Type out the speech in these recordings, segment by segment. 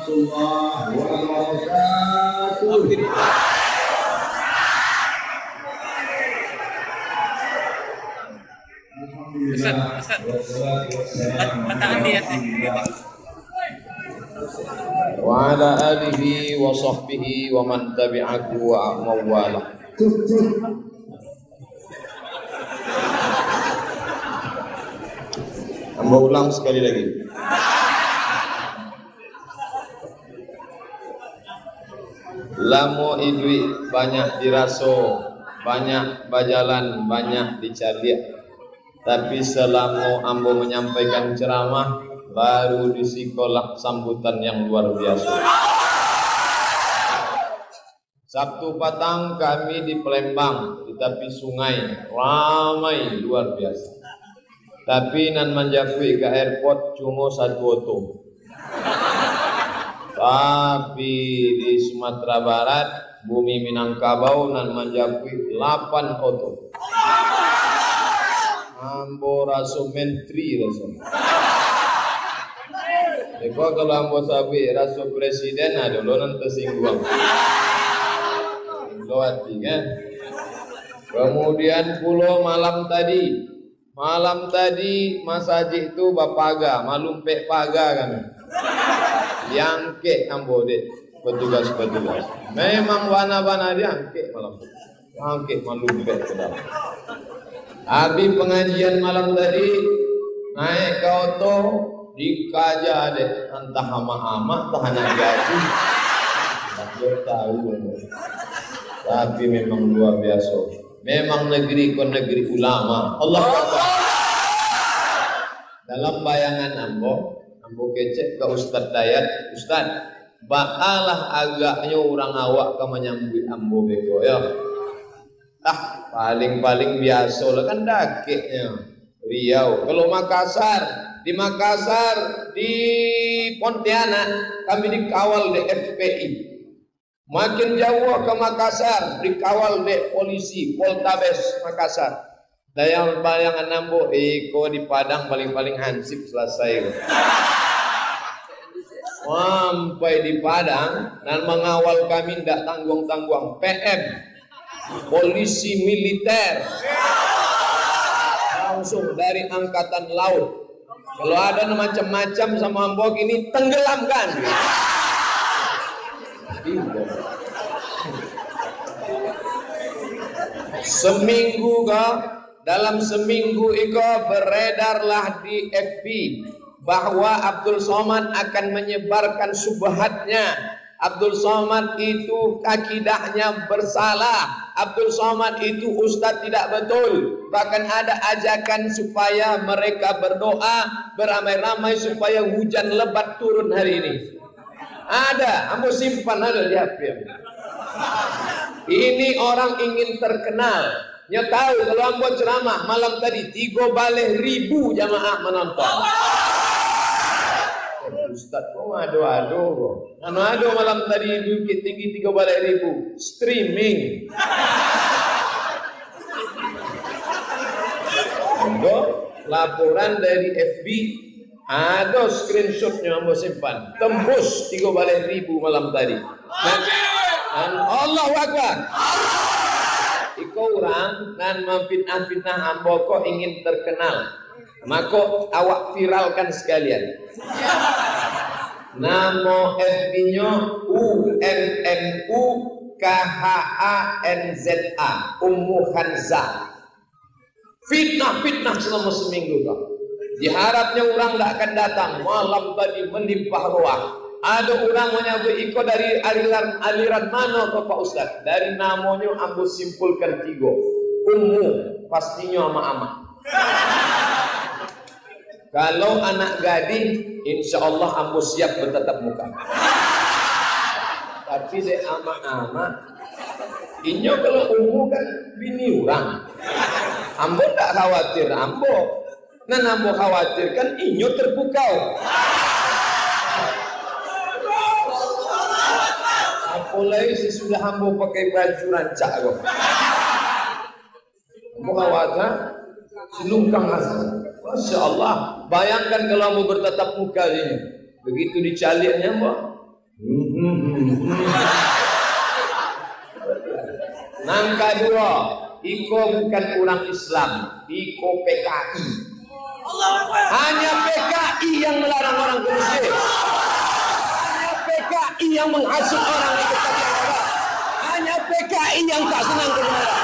warahmatullahi wabarakatuh. Wa ala alihi wa sahbihi wa man tabi'ahu wa mawala. Hamba ulang sekali lagi. Lamu idwi banyak diraso, banyak bajalan, banyak dicari. Tapi selama ambo menyampaikan ceramah, baru disikolah sambutan yang luar biasa. Sabtu petang kami di Palembang, di tepi sungai, ramai luar biasa. Tapi nan menjakui ke airport cuma 1 auto. Tapi di Sumatera Barat, bumi Minangkabau nan menjakui 8 auto. Ambo raso menteri raso. Eko kalau ambo sabi raso presiden ada lo nanti tersinggung. Lo hati kan. Kemudian pulau malam tadi Mas Haji itu bapaga, malumpe paga kan. Yang ke ambo dek petugas. Memang wana dia ke malam. Angke malumpe sudah. Habis pengajian malam tadi naik ke auto dikaja deh entah hama-hama entah anak gaji tak tahu. Tapi memang luar biasa. Memang negeri ulama. Allah Akbar. Dalam bayangan ambo kecek ke Ustadz Dayat, Ustadz bakalah agaknya orang awak ke menyambut ambo beko ya. Paling biasa lah kan dakeknya Riau. Kalau di Makassar, di Pontianak kami dikawal di FPI. Makin jauh ke Makassar dikawal di polisi Poltabes Makassar. Daya bayangan nambo iko di Padang paling hansip selesai. Sampai di Padang dan mengawal kami tidak tanggung-tanggung PM. Polisi militer langsung dari angkatan laut. Kalau ada macam-macam sama ambok ini tenggelamkan. Dalam seminggu itu beredarlah di FB bahwa Abdul Somad akan menyebarkan subhatnya. Abdul Somad itu akidahnya bersalah. Abdul Somad itu ustadz tidak betul. Bahkan ada ajakan supaya mereka berdoa beramai-ramai supaya hujan lebat turun hari ini. Ada, ambo simpan ada di HP. Ini orang ingin terkenal. Nya tahu kalau ambo ceramah malam tadi 3 baleh ribu jamaah menonton. Ustaz kok ado malam tadi Bukit Tinggi 3 balai ribu streaming. Laporan dari FB ada screenshotnya ambo simpan tembus 3 balai ribu malam tadi. Dan Allahu Akbar. Iko orang dan memfitnah ambo kok ingin terkenal. Maka awak viralkan sekalian. Nama FB-nya UMMU KHANZA Ummu Khanzah. Fitnah selama seminggu kau. Diharapnya orang tidak akan datang. Malam tadi melimpah ruah. Ada orang menyebut iko dari aliran mana ke Pak Ustaz? Dari namanya ambo simpulkan 3. Ummu pastinya ama-ama. Kalau anak gading, insya Allah ambo siap bertatap muka. Tapi dek ama-ama, inyo kalau ummu kan bini orang. Ambo tak khawatir, ambo. Nah ambo khawatir kan inyo terpukau. Apalagi sesudah ambo pakai baju rancak kok. Ambo khawatir, silungkang asal. Masya Allah, bayangkan kalau mau bertatap muka ini, begitu dicaliannya mbak, Nang kedua, iko bukan orang Islam, iko PKI. Hanya PKI yang melarang orang ke masjid. Hanya PKI yang menghasut orang ke masjid. Hanya PKI yang tak senang ke masjid.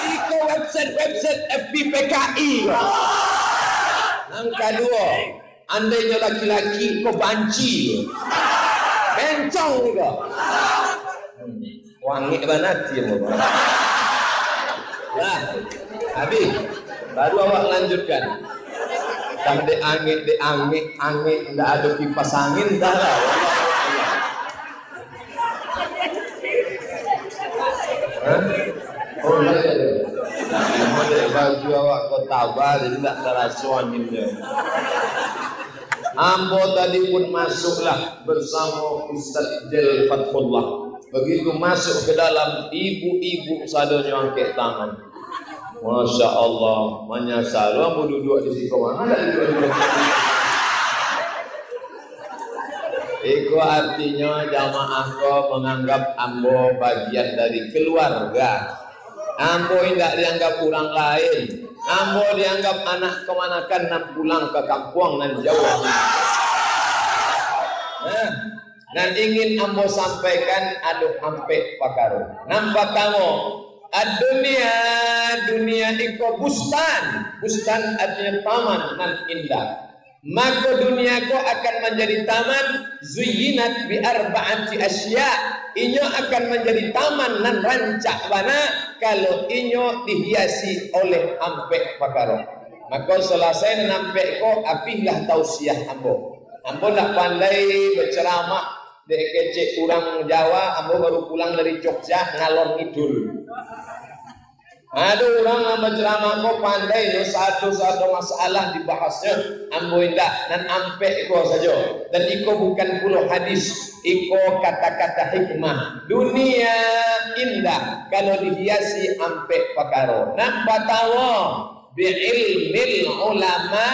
Iko website FB PKI. Nang kedua, andainya laki-laki kau banci, bencong juga. Wangi banget ya, Lah, habis. Baru awak lanjutkan. Dah angin, tidak ada kipas angin, dah lah. Oh, iya. Baju awak kau tabah, jadi tak terasa anginnya. Ambo tadi pun masuklah bersama Ustaz Jel Fathullah. Begitu masuk ke dalam, ibu-ibu sadanya angkat tangan. Masya Allah, menyasar. Ambo duduk di situ, mana ada duduk. Itu artinya jamaah kau menganggap ambo bagian dari keluarga. Ambo tidak dianggap orang lain. Ambo dianggap anak kemanakan nak pulang ke kampung nan jauh. Nah, dan ingin ambo sampaikan aduk ampe pakaru. Nampak kamu, dunia iko bustan artinya taman nan indah. Maka dunia ko akan menjadi taman zuyinat bi arba'ati asya. Inyo akan menjadi taman nan rancak bana kalau inyo dihiasi oleh ampe pakaro. Maka selesai nan ampe ko apihlah tausiah ambo. Ambo nak pandai berceramah dek kecek kurang Jawa, ambo baru pulang dari Jogja ngalor ngidul. Ada orang yang berceramah kok pandai no satu masalah dibahasnya ambo indah dan ampe iko saja dan iko bukan puluh hadis, iko kata-kata hikmah. Dunia indah kalau dihiasi ampe pakaro. Nampak tahu bi'ilmil ulama,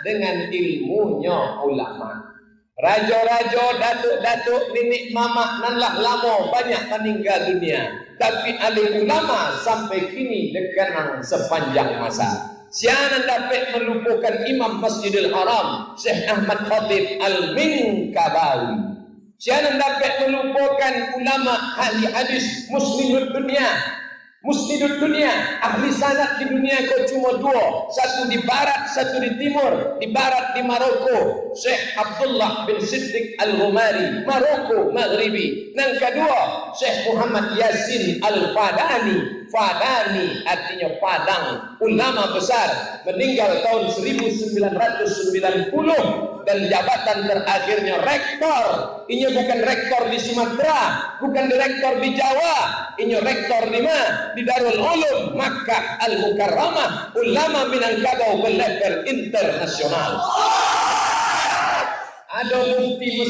dengan ilmunya ulama. Raja-raja, datuk-datuk, nenek mama nanlah lama banyak meninggal dunia, tapi ahli ulama sampai kini dekenang sepanjang masa. Siapa dapat melupakan Imam Masjidil Haram Syekh Ahmad Khatib Al-Minkabawi? Siapa dapat melupakan ulama ahli hadis muslimud dunia, ahli sanad di dunia kau cuma dua, satu di barat, satu di timur. Di barat di Maroko, Syekh Abdullah bin Siddiq Al-Ghumari, Maroko Maghribi. Yang kedua, Syekh Muhammad Yasin Al-Fadani. Fadani artinya Padang, ulama besar, meninggal tahun 1990 dan jabatan terakhirnya rektor. Ini bukan rektor di Sumatera, bukan direktor di Jawa, ini rektor di mana? Di Darul Ulum Makkah Al-Mukarramah, ulama Minangkabau berlevel internasional. Ada mufti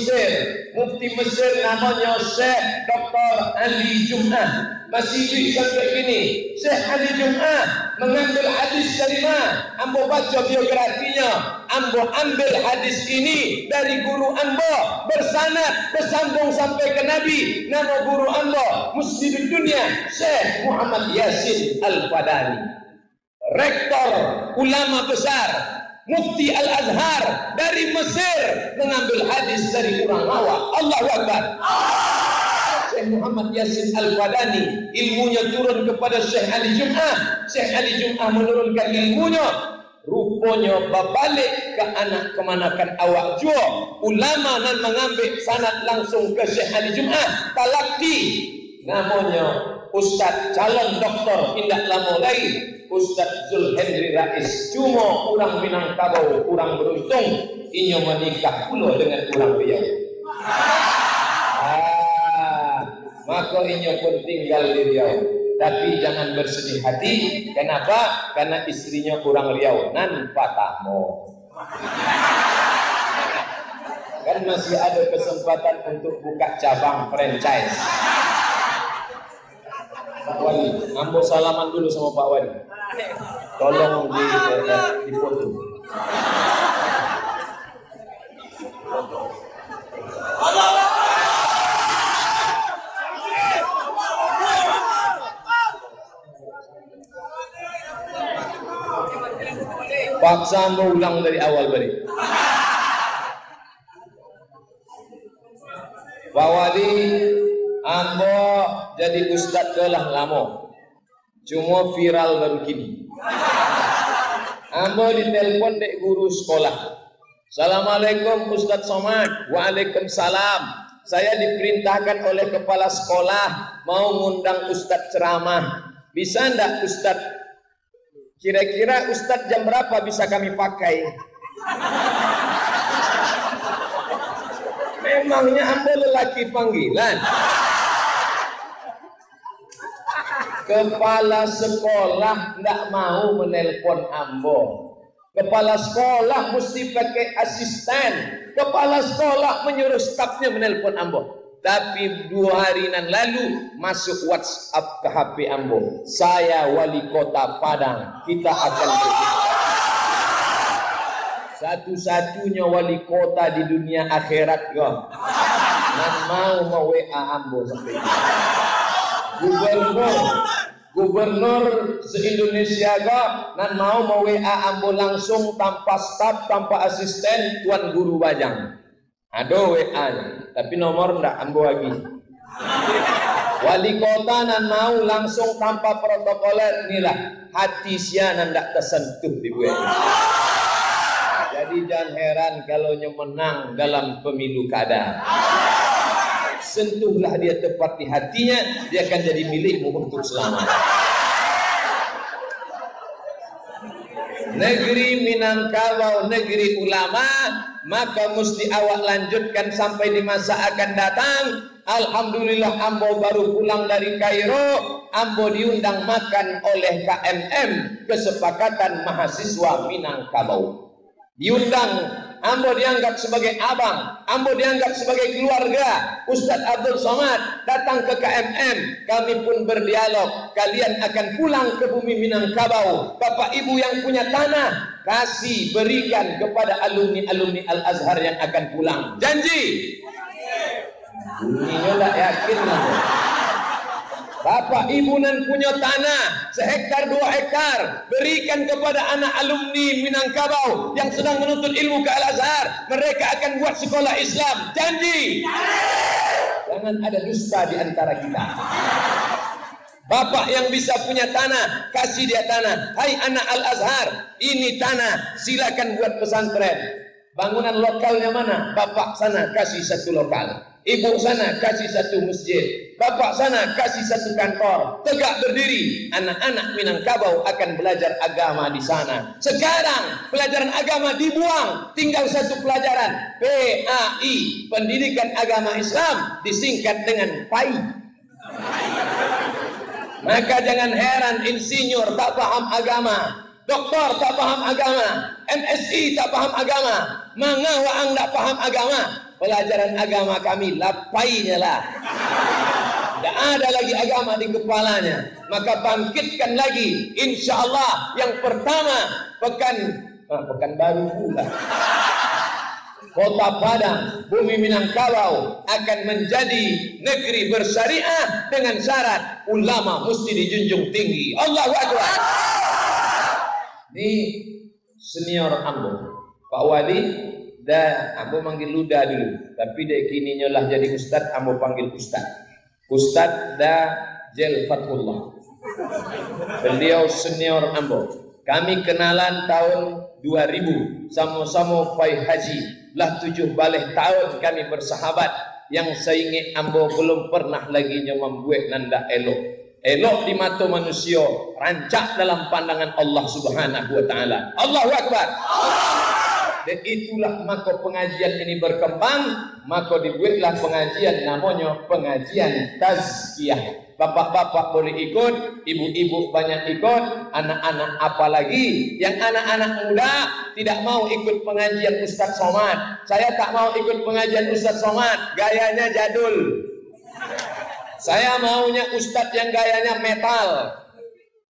Mesir namanya Syekh Dr. Ali Jum'ah, masih hidup sampai kini. Syekh Ali Jum'ah mengambil hadis dari mana? Ambo baca biografinya, ambo ambil hadis ini dari guru ambo, bersanad bersambung sampai ke Nabi. Nama guru ambo Muslimud Dunia Syekh Muhammad Yasin Al-Fadani, rektor ulama besar, Mufti Al-Azhar dari Mesir, mengambil hadis dari orang awak. Allahu Akbar. Syekh Muhammad Yasin Al-Fadani, ilmunya turun kepada Syekh Ali Jum'ah. Syekh Ali Jum'ah menurunkan ilmunya, rupanya berbalik ke anak kemanakan awak jua. Ulama nan mengambil sanad langsung ke Syekh Ali Jum'ah, talaqi. Namanya Ustaz calon doktor tindak lama lain, Ustaz Zulhendri Rais. Cuma orang Minangkabau kurang beruntung, inyo menikah pula dengan orang Riau. Maka inyo pun tinggal di Riau. Tapi jangan bersedih hati. Kenapa? Karena istrinya kurang Riau. Nan patahmo. Kan masih ada kesempatan untuk buka cabang franchise. Pak Wali, ambo salaman dulu sama Pak Wali. Tolong di foto. Paksa ambo ulang dari awal balik. Pak Wali, ambo jadi ustadz telah lama, cuma viral baru kini. Ambo ditelepon dek guru sekolah. Assalamualaikum Ustadz Somad. Waalaikumsalam. Saya diperintahkan oleh kepala sekolah mau ngundang Ustadz ceramah. Bisa ndak Ustadz? Kira-kira Ustadz jam berapa bisa kami pakai? Memangnya ambo lelaki panggilan? Kepala sekolah ndak mau menelpon ambo. Kepala sekolah mesti pakai asisten. Kepala sekolah menyuruh stafnya menelpon ambo. Tapi 2 hari lalu masuk WhatsApp ke HP ambo. Saya wali kota Padang. Kita akan berjumpa. Satu-satunya wali kota di dunia akhirat yo. Dan mau WA ambo sampai Gubernur se-Indonesia kok nan mau WA ambo langsung tanpa staf, tanpa asisten Tuan Guru Bajang. Aduh WA-nya, tapi nomor ndak ambo lagi. Wali kota nan mau langsung tanpa protokoler, inilah hati sia nan ndak tersentuh di gue. Jadi jangan heran kalau menang dalam pemilu kada. Sentuhlah dia tepat di hatinya, dia akan jadi milikmu untuk selamanya. Negeri Minangkabau, negeri ulama, maka mesti awak lanjutkan sampai di masa akan datang. Alhamdulillah ambo baru pulang dari Kairo, ambo diundang makan oleh KMM, Kesepakatan Mahasiswa Minangkabau. Diundang, ambo dianggap sebagai abang, ambo dianggap sebagai keluarga. Ustadz Abdul Somad datang ke KMM, kami pun berdialog. Kalian akan pulang ke bumi Minangkabau. Bapak ibu yang punya tanah, kasih berikan kepada alumni-alumni Al-Azhar yang akan pulang. Janji? Bunyinya tak yakin lah. Bapak ibu nan punya tanah 1 hektar 2 hektar, berikan kepada anak alumni Minangkabau yang sedang menuntut ilmu ke Al-Azhar. Mereka akan buat sekolah Islam. Janji? Jangan ada dusta di antara kita. Bapak yang bisa punya tanah, kasih dia tanah. Hai anak Al-Azhar, ini tanah, silakan buat pesantren. Bangunan lokalnya mana? Bapak sana kasih 1 lokal. Ibu sana kasih 1 masjid. Bapak sana kasih 1 kantor. Tegak berdiri. Anak-anak Minangkabau akan belajar agama di sana. Sekarang pelajaran agama dibuang. Tinggal 1 pelajaran. PAI, Pendidikan Agama Islam, disingkat dengan PAI. Maka jangan heran insinyur tak paham agama, doktor tak paham agama, MSI tak paham agama, mangawaang tak paham agama. Pelajaran agama kami lapainya lah. Tidak ada lagi agama di kepalanya. Maka bangkitkan lagi. Insya Allah yang pertama Pekanbaru pula. Kota Padang, bumi Minangkabau akan menjadi negeri bersyariah dengan syarat ulama mesti dijunjung tinggi. Allahu Akbar. Ini senior ambo, Pak Wali. Dah, ambo manggil Luda dulu. Tapi dek kini nyolah jadi ustad, ambo panggil ustad. Ustad dah Jel Fathullah. Beliau senior ambo. Kami kenalan tahun 2000, sama-sama pai haji. Lah 7 balik tahun kami bersahabat. Yang saya ingat ambo belum pernah lagi membuat nanda elok. Elok di mata manusia, rancak dalam pandangan Allah Subhanahu wa taala. Allahu Akbar. Dan itulah maka pengajian ini berkembang, maka dibuatlah pengajian namanya pengajian tazkiyah. Bapak-bapak boleh ikut, ibu-ibu banyak ikut, anak-anak apalagi. Yang anak-anak muda tidak mau ikut pengajian Ustadz Somad. Saya tak mau ikut pengajian Ustadz Somad, gayanya jadul. Saya maunya Ustadz yang gayanya metal.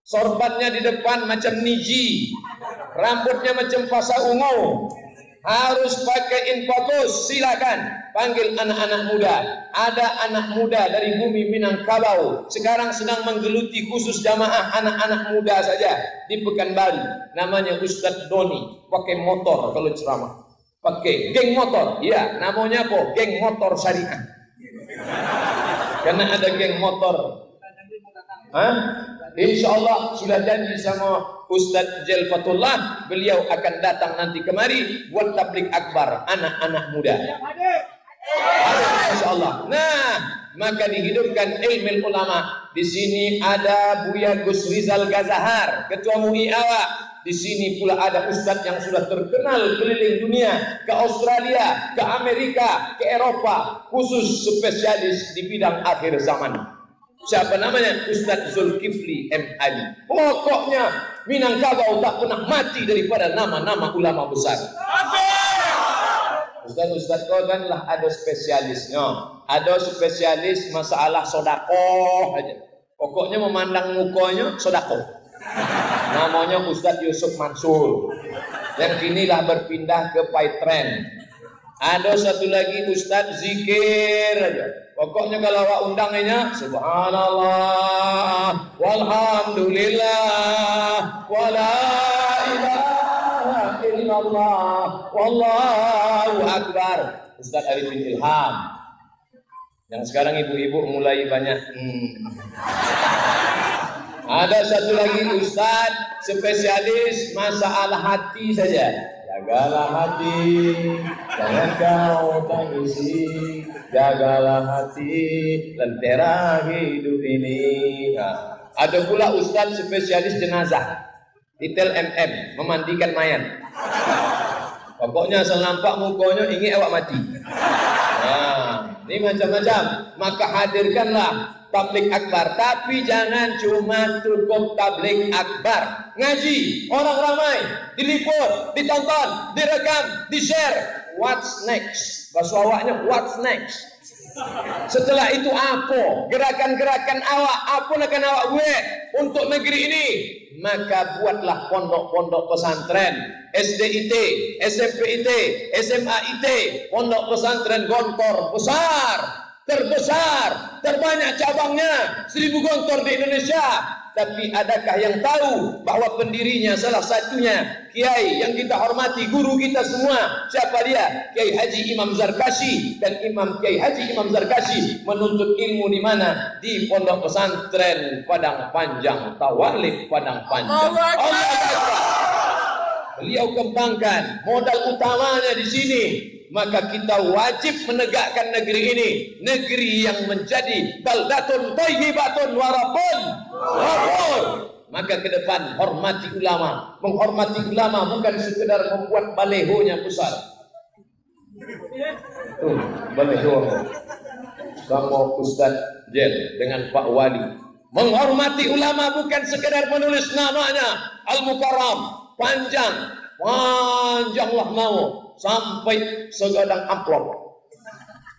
Sorbannya di depan macam niji, rambutnya macam pasar ungu. harus pakai infocus, silakan panggil anak-anak muda. Ada anak muda dari bumi Minangkabau sekarang sedang menggeluti khusus jamaah anak-anak muda saja di Pekanbaru. Namanya Ustadz Doni, pakai motor kalau ceramah, pakai geng motor. Ya, namanya apa? Geng motor syariah. Karena ada geng motor. Insya Allah sudah janji sama Ustadz Jelfatullah, beliau akan datang nanti kemari buat tablik akbar anak-anak muda. Insya Allah. Nah, maka dihidupkan ilmu ulama. Di sini ada Buya Gus Rizal Gazahar, Ketua MUI Awak. Di sini pula ada Ustadz yang sudah terkenal keliling dunia, ke Australia, ke Amerika, ke Eropa, khusus spesialis di bidang akhir zaman. Siapa namanya? Ustadz Zulkifli M. Ali. Pokoknya Minangkabau tak pernah mati daripada nama-nama ulama besar. Ustadz kau kan lah ada spesialisnya. Ada spesialis masalah sodakoh aja. Pokoknya memandang mukanya sodakoh. Namanya Ustadz Yusuf Mansur. Yang kini lah berpindah ke Paitren. Ada satu lagi Ustadz zikir aja. Pokoknya kalau awak undangnya subhanallah walhamdulillah wala ilaha illallah wallahu akbar. Ustadz Arifin Ilham. Yang sekarang ibu-ibu mulai banyak. Ada satu lagi Ustadz spesialis masalah hati saja. Jagalah hati, jangan kau tangisi. Jagalah hati, lentera hidup ini. Nah, ada pula Ustadz spesialis jenazah, detail MM, memandikan mayat. Pokoknya asal nampak mukanya ingin awak mati. Nah, ini macam-macam. Maka hadirkanlah tablik akbar, tapi jangan cuma cukup tablik akbar. Ngaji, orang ramai, diliput, ditonton, direkam, di-share. What's next? Bahasa awaknya, what's next? Setelah itu apa? Gerakan-gerakan awak, apa yang akan awak buat untuk negeri ini? Maka buatlah pondok-pondok pesantren, SDIT, SMPIT, SMAIT, pondok pesantren Gontor besar, terbesar, terbanyak cabangnya, 1000 gontor di Indonesia. Tapi adakah yang tahu bahwa pendirinya salah satunya kiai yang kita hormati, guru kita semua? Siapa dia? Kiai Haji Imam Zarkashi. Dan Kiai Haji Imam Zarkashi menuntut ilmu di mana? Di pondok pesantren Padang Panjang, Tawalib Padang Panjang. Allah Akbar. Beliau kembangkan, modal utamanya di sini. Maka kita wajib menegakkan negeri ini, negeri yang menjadi baldatun thayyibatun wa rabbun ghafur. Maka ke depan hormati ulama. Menghormati ulama bukan sekedar membuat balehonya besar. Baleho sama Ustaz Jel dengan Pak Wali. Menghormati ulama bukan sekedar menulis namanya Al-Mukarram, panjanglah mau sampai segadang amplop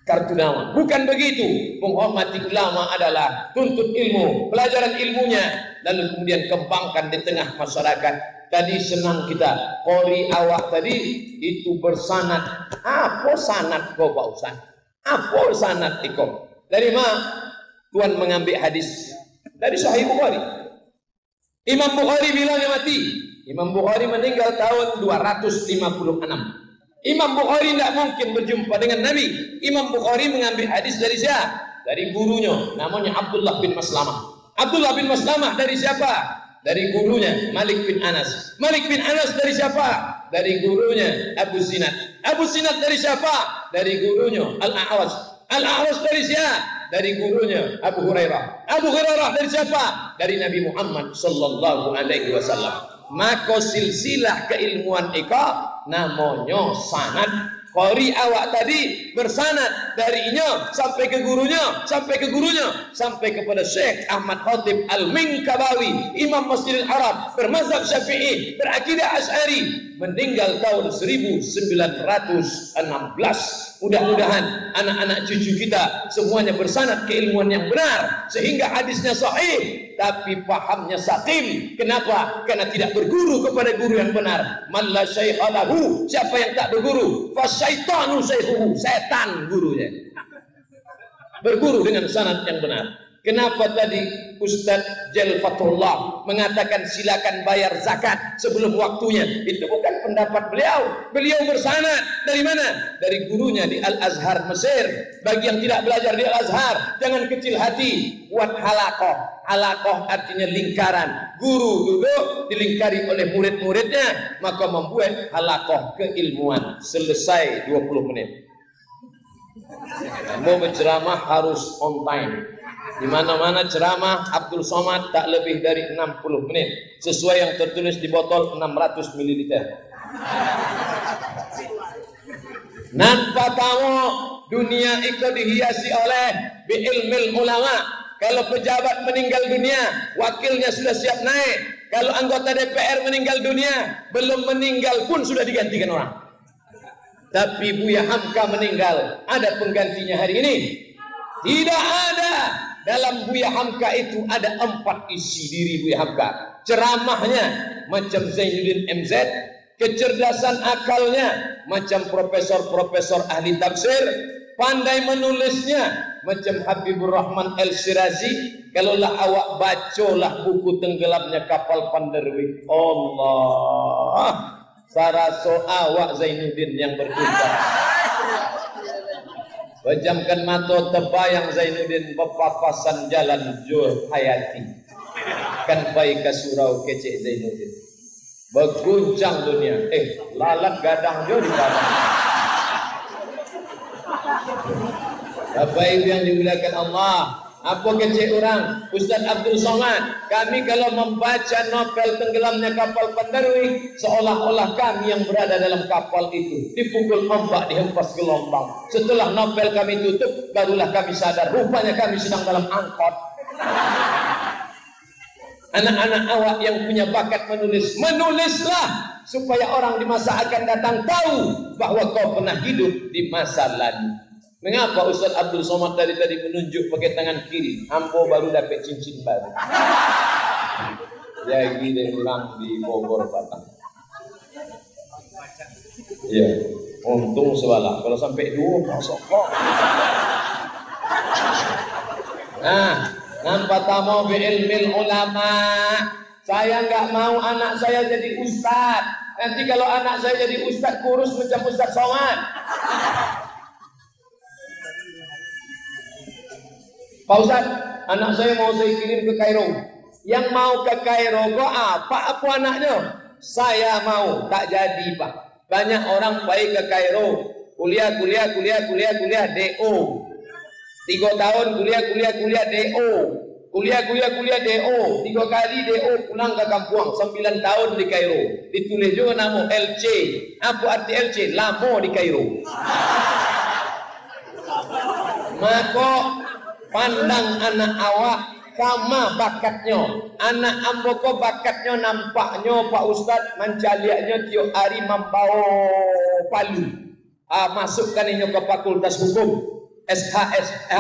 kartu nama. Bukan begitu. Menghormati ulama adalah tuntut ilmu, pelajaran ilmunya, lalu kemudian kembangkan di tengah masyarakat. Tadi senang kita, qori awak tadi itu bersanad. Apa sanad kau Pak Ustaz? Apa sanad ikut? Dari mana Tuhan mengambil hadis? Dari Sahih Bukhari. Imam Bukhari bilangnya mati. Imam Bukhari meninggal tahun 256. Imam Bukhari tidak mungkin berjumpa dengan Nabi. Imam Bukhari mengambil hadis dari siapa? Dari gurunya, namanya Abdullah bin Maslamah. Abdullah bin Maslamah dari siapa? Dari gurunya Malik bin Anas. Malik bin Anas dari siapa? Dari gurunya Abu Zinad. Abu Zinad dari siapa? Dari gurunya Al-A'was. Al-A'was dari siapa? Dari gurunya Abu Hurairah. Abu Hurairah dari siapa? Dari Nabi Muhammad sallallahu alaihi wasallam. Maka silsilah keilmuan ika namanya sanad. Qori awak tadi bersanad darinya sampai ke gurunya, sampai ke gurunya, sampai kepada Syekh Ahmad Khatib Al-Minkabawi, Imam Masjidil Haram, bermazhab Syafi'i, berakidah Asy'ari, meninggal tahun 1916 Mudah-mudahan anak-anak cucu kita semuanya bersanad keilmuan yang benar, sehingga hadisnya sahih tapi pahamnya sakim. Kenapa? Karena tidak berguru kepada guru yang benar. Man la syaikha lahu, siapa yang tak berguru, fasyaitanu syaikhuhu, setan gurunya. Berguru dengan sanad yang benar. Kenapa tadi Ustadz Jal Fathullah mengatakan silakan bayar zakat sebelum waktunya? Itu bukan pendapat beliau. Beliau bersanad dari mana? Dari gurunya di Al-Azhar Mesir. Bagi yang tidak belajar di Al-Azhar, jangan kecil hati. Buat halakoh. Halakoh artinya lingkaran. Guru duduk dilingkari oleh murid-muridnya, maka membuat halakoh keilmuan. Selesai 20 menit. Mau berceramah harus on time. Di mana-mana ceramah Abdul Somad tak lebih dari 60 menit sesuai yang tertulis di botol 600 ml. Nampak tamu dunia ikut dihiasi oleh bi'ilmil ulama. Kalau pejabat meninggal dunia, wakilnya sudah siap naik. Kalau anggota DPR meninggal dunia, belum meninggal pun sudah digantikan orang. Tapi Buya Hamka meninggal, ada penggantinya hari ini? Tidak ada. Dalam Buya Hamka itu ada 4 isi diri Buya Hamka. Ceramahnya macam Zainuddin MZ, kecerdasan akalnya macam profesor-profesor ahli tafsir, pandai menulisnya macam Habibur Rahman El-Shirazi. Kalaulah awak bacalah buku Tenggelamnya Kapal Panderwi, Allah, saraso awak Zainuddin yang berduka. Pejamkan mata terbayang Zainuddin berpapasan jalan Jur Hayati. Kan baik ke surau kecek Zainuddin. Berguncang dunia. Lalat gadang jo di padang. Bapak Ibu yang dimuliakan Allah, apa kecek orang? Ustaz Abdul Somad, kami kalau membaca novel Tenggelamnya Kapal Panderwi, seolah-olah kami yang berada dalam kapal itu, dipukul ombak, dihempas gelombang. Setelah novel kami tutup, barulah kami sadar, rupanya kami sedang dalam angkot. Anak-anak awak yang punya bakat menulis, menulislah supaya orang di masa akan datang tahu bahwa kau pernah hidup di masa lalu. Mengapa Ustaz Abdul Somad tadi menunjuk pakai tangan kiri? Ambo baru dapat cincin baru. Jadi dia ulang di Bogor Batang. Iya, untung sebalah. Kalau sampai 2 masuk kok. Nah, nampak tamu bi'ilmil ulama. Saya nggak mau anak saya jadi ustaz. Nanti kalau anak saya jadi ustaz kurus macam Ustaz Somad. Pak Ustaz, anak saya mau saya kirim ke Kairo. Yang mau ke Kairo kok apa anaknya? Saya mau, tak jadi Pak. Banyak orang baik ke Kairo, kuliah DO. 3 tahun kuliah DO. Kuliah DO. 3 kali DO pulang ke kampung. 9 tahun di Kairo. Ditulis juga nama LC. Apa arti LC? Lama di Kairo. Maka pandang anak awak kama bakatnya. Anak amboko bakatnya nampaknya Pak Ustaz mencaliaknya tiap hari membawa palu. Masukkan ini ke fakultas hukum SHSH.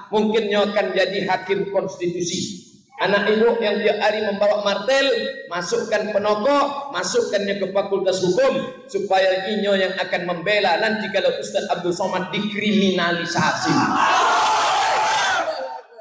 Mungkin akan jadi hakim konstitusi. Anak ibu yang tiap hari membawa martel, masukkan penokok, masukkannya ke fakultas hukum supaya inyo yang akan membela nanti kalau Ustaz Abdul Somad dikriminalisasi.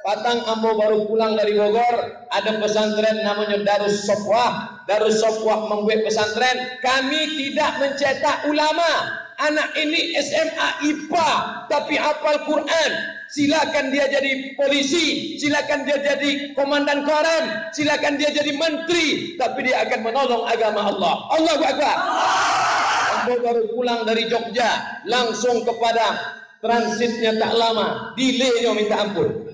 Patang ambo baru pulang dari Bogor, ada pesantren namanya Darus Sofwah. Darus Sofwah membuat pesantren. Kami tidak mencetak ulama. Anak ini SMA IPA tapi hafal Quran. Silakan dia jadi polisi, silakan dia jadi komandan Korem, silakan dia jadi menteri, tapi dia akan menolong agama Allah. Allahu Akbar. Ambo baru pulang dari Jogja, langsung ke Padang. Transitnya tak lama, delay-nya minta ampun.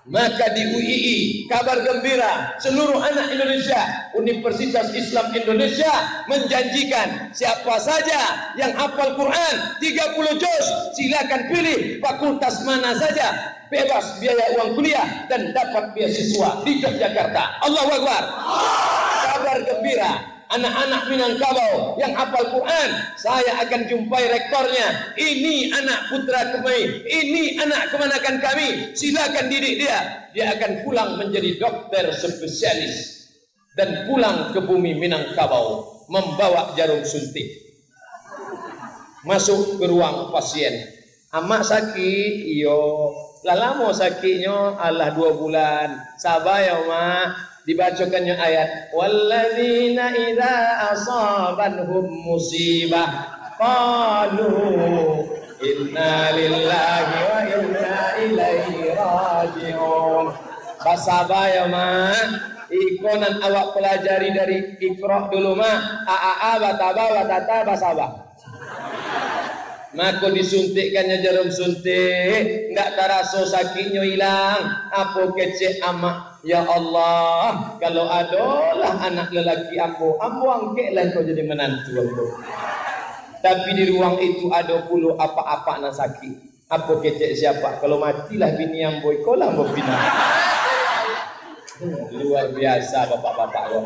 Maka di UII, kabar gembira, seluruh anak Indonesia, Universitas Islam Indonesia menjanjikan siapa saja yang hafal Quran 30 juz, silakan pilih fakultas mana saja, bebas biaya uang kuliah dan dapat beasiswa di Yogyakarta. Allahu Akbar. Kabar gembira. anak-anak Minangkabau yang hafal Quran, saya akan jumpai rektornya. Ini anak putra kami, ini anak keponakan kami, silakan didik dia. Dia akan pulang menjadi dokter spesialis dan pulang ke bumi Minangkabau membawa jarum suntik. Masuk ke ruang pasien. Amak sakit, iyo. Lama sakitnya, Allah 2 bulan. Sabar ya mak. Dibacakannya ayat walladzina idza asabanhum musibah qalu inna lillahi wa inna ilaihi raji'un. Basaba ya ma, ikonan awak pelajari dari Iqra dulu ma, aa bataba batata basaba. Maka disuntikkannya jarum suntik, enggak terasa sakitnya hilang. Apa kecek amak. Ya Allah, kalau adalah anak lelaki ambo angketlah kau jadi menantu ambo. Tapi di ruang itu ada puluh apa-apa nak sakit. Apa kecek siapa? Kalau matilah bini ambo, kau lah ambo bina. Luar biasa bapak-bapak kau.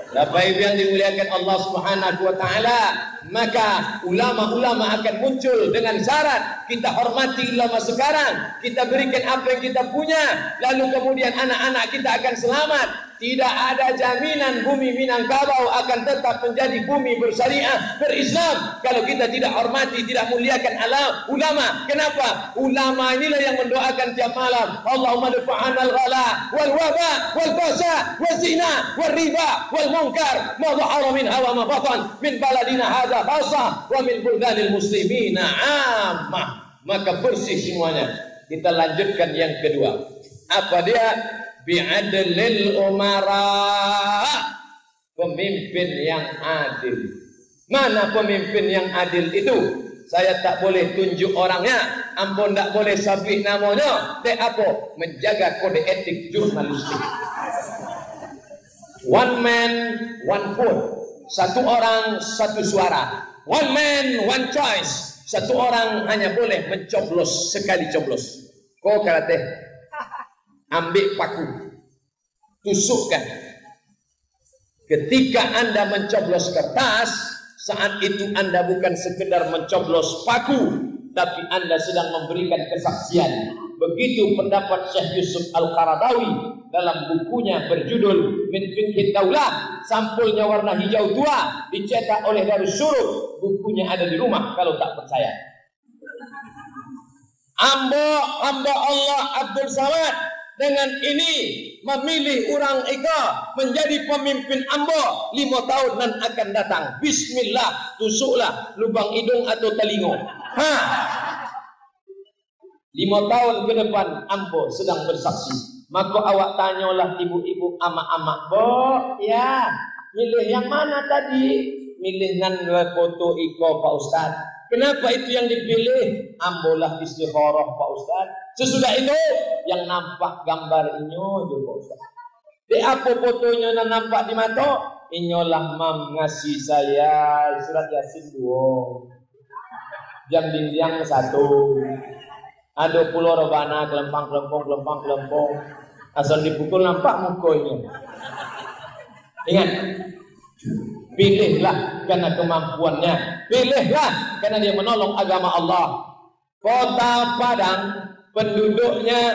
Bapak Ibu yang dimuliakan Allah Subhanahu wa taala, maka ulama-ulama akan muncul dengan syarat kita hormati ulama sekarang, kita berikan apa yang kita punya, lalu kemudian anak-anak kita akan selamat. Tidak ada jaminan bumi Minangkabau akan tetap menjadi bumi bersyariah, berislam kalau kita tidak hormati, tidak muliakan ulama. Kenapa? Ulama inilah yang mendoakan tiap malam, Allahumma dafa'ana al-ghala wal waba wal fasa wal zina wal riba wal munkar ma dhahara minha wa ma batan min baladina hadza khassa wa min buldanil muslimina ammah. Maka bersih semuanya. Kita lanjutkan yang kedua. Apa dia? Bi'adlil umara, pemimpin yang adil. Mana pemimpin yang adil itu? Saya tak boleh tunjuk orangnya, ampun tak boleh sabit namanya. Apa? Menjaga kode etik jurnalistik. One man, one vote. Satu orang, satu suara. One man, one choice. Satu orang hanya boleh mencoblos sekali coblos. Kau kata ambil paku, tusukkan. Ketika Anda mencoblos kertas, saat itu Anda bukan sekedar mencoblos paku, tapi Anda sedang memberikan kesaksian. Begitu pendapat Syekh Yusuf Al-Qaradawi dalam bukunya berjudul Min Fiqhid Daulah, sampulnya warna hijau tua, dicetak oleh Darussyuruh. Bukunya ada di rumah kalau tak percaya. Hamba Allah Abdul Samad dengan ini memilih orang Eka menjadi pemimpin Ambo 5 tahun dan akan datang. Bismillah, tusuklah lubang hidung atau telinga. 5 tahun ke depan Ambo sedang bersaksi. Maka awak tanyalah ibu-ibu amak-amak, "Bo, ya, milih yang mana tadi?" Milih nan foto Eko Pak Ustaz. Kenapa itu yang dipilih? Ambolah istikharah Pak Ustaz. Sesudah itu yang nampak gambar inyo itu Pak Ustaz. Di apa fotonya yang nampak di mata? Inyolah mam ngasih saya surat Yasin 2. Jam dinding 1. Ada pulau robana kelempang. Asal dipukul nampak mukanya. Ingat. Pilihlah karena kemampuannya, pilihlah karena dia menolong agama Allah. Kota Padang penduduknya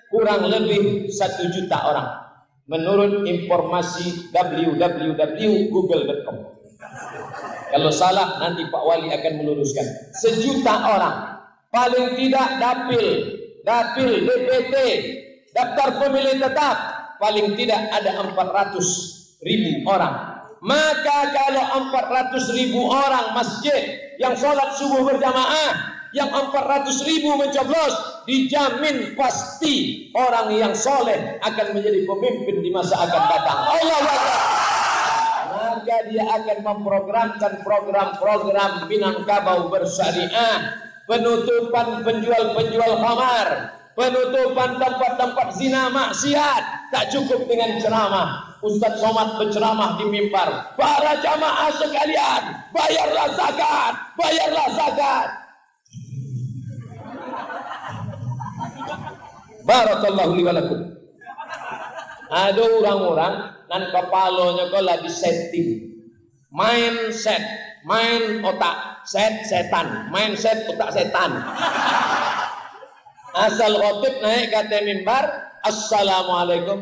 kurang lebih 1 juta orang menurut informasi www.google.com. Kalau salah nanti Pak Wali akan meluruskan. 1 juta orang, paling tidak dapil DPT, daftar pemilih tetap, paling tidak ada 400.000 orang. Maka kalau 400.000 orang masjid yang sholat subuh berjamaah, yang 400.000 mencoblos, dijamin pasti orang yang soleh akan menjadi pemimpin di masa akan datang. Allahu Akbar. Maka dia akan memprogramkan program-program Minangkabau bersyariah, penutupan penjual-penjual khamar, penutupan tempat-tempat zina maksiat. Tak cukup dengan ceramah. Ustaz Somad berceramah di mimbar. Para jamaah sekalian, bayarlah zakat, bayarlah zakat. Barakallahu li wa lakum. Ada orang-orang nan kepalanya kau lagi setting. mindset, main otak, setan, mindset otak setan. Asal khotib naik ke atas mimbar, assalamualaikum,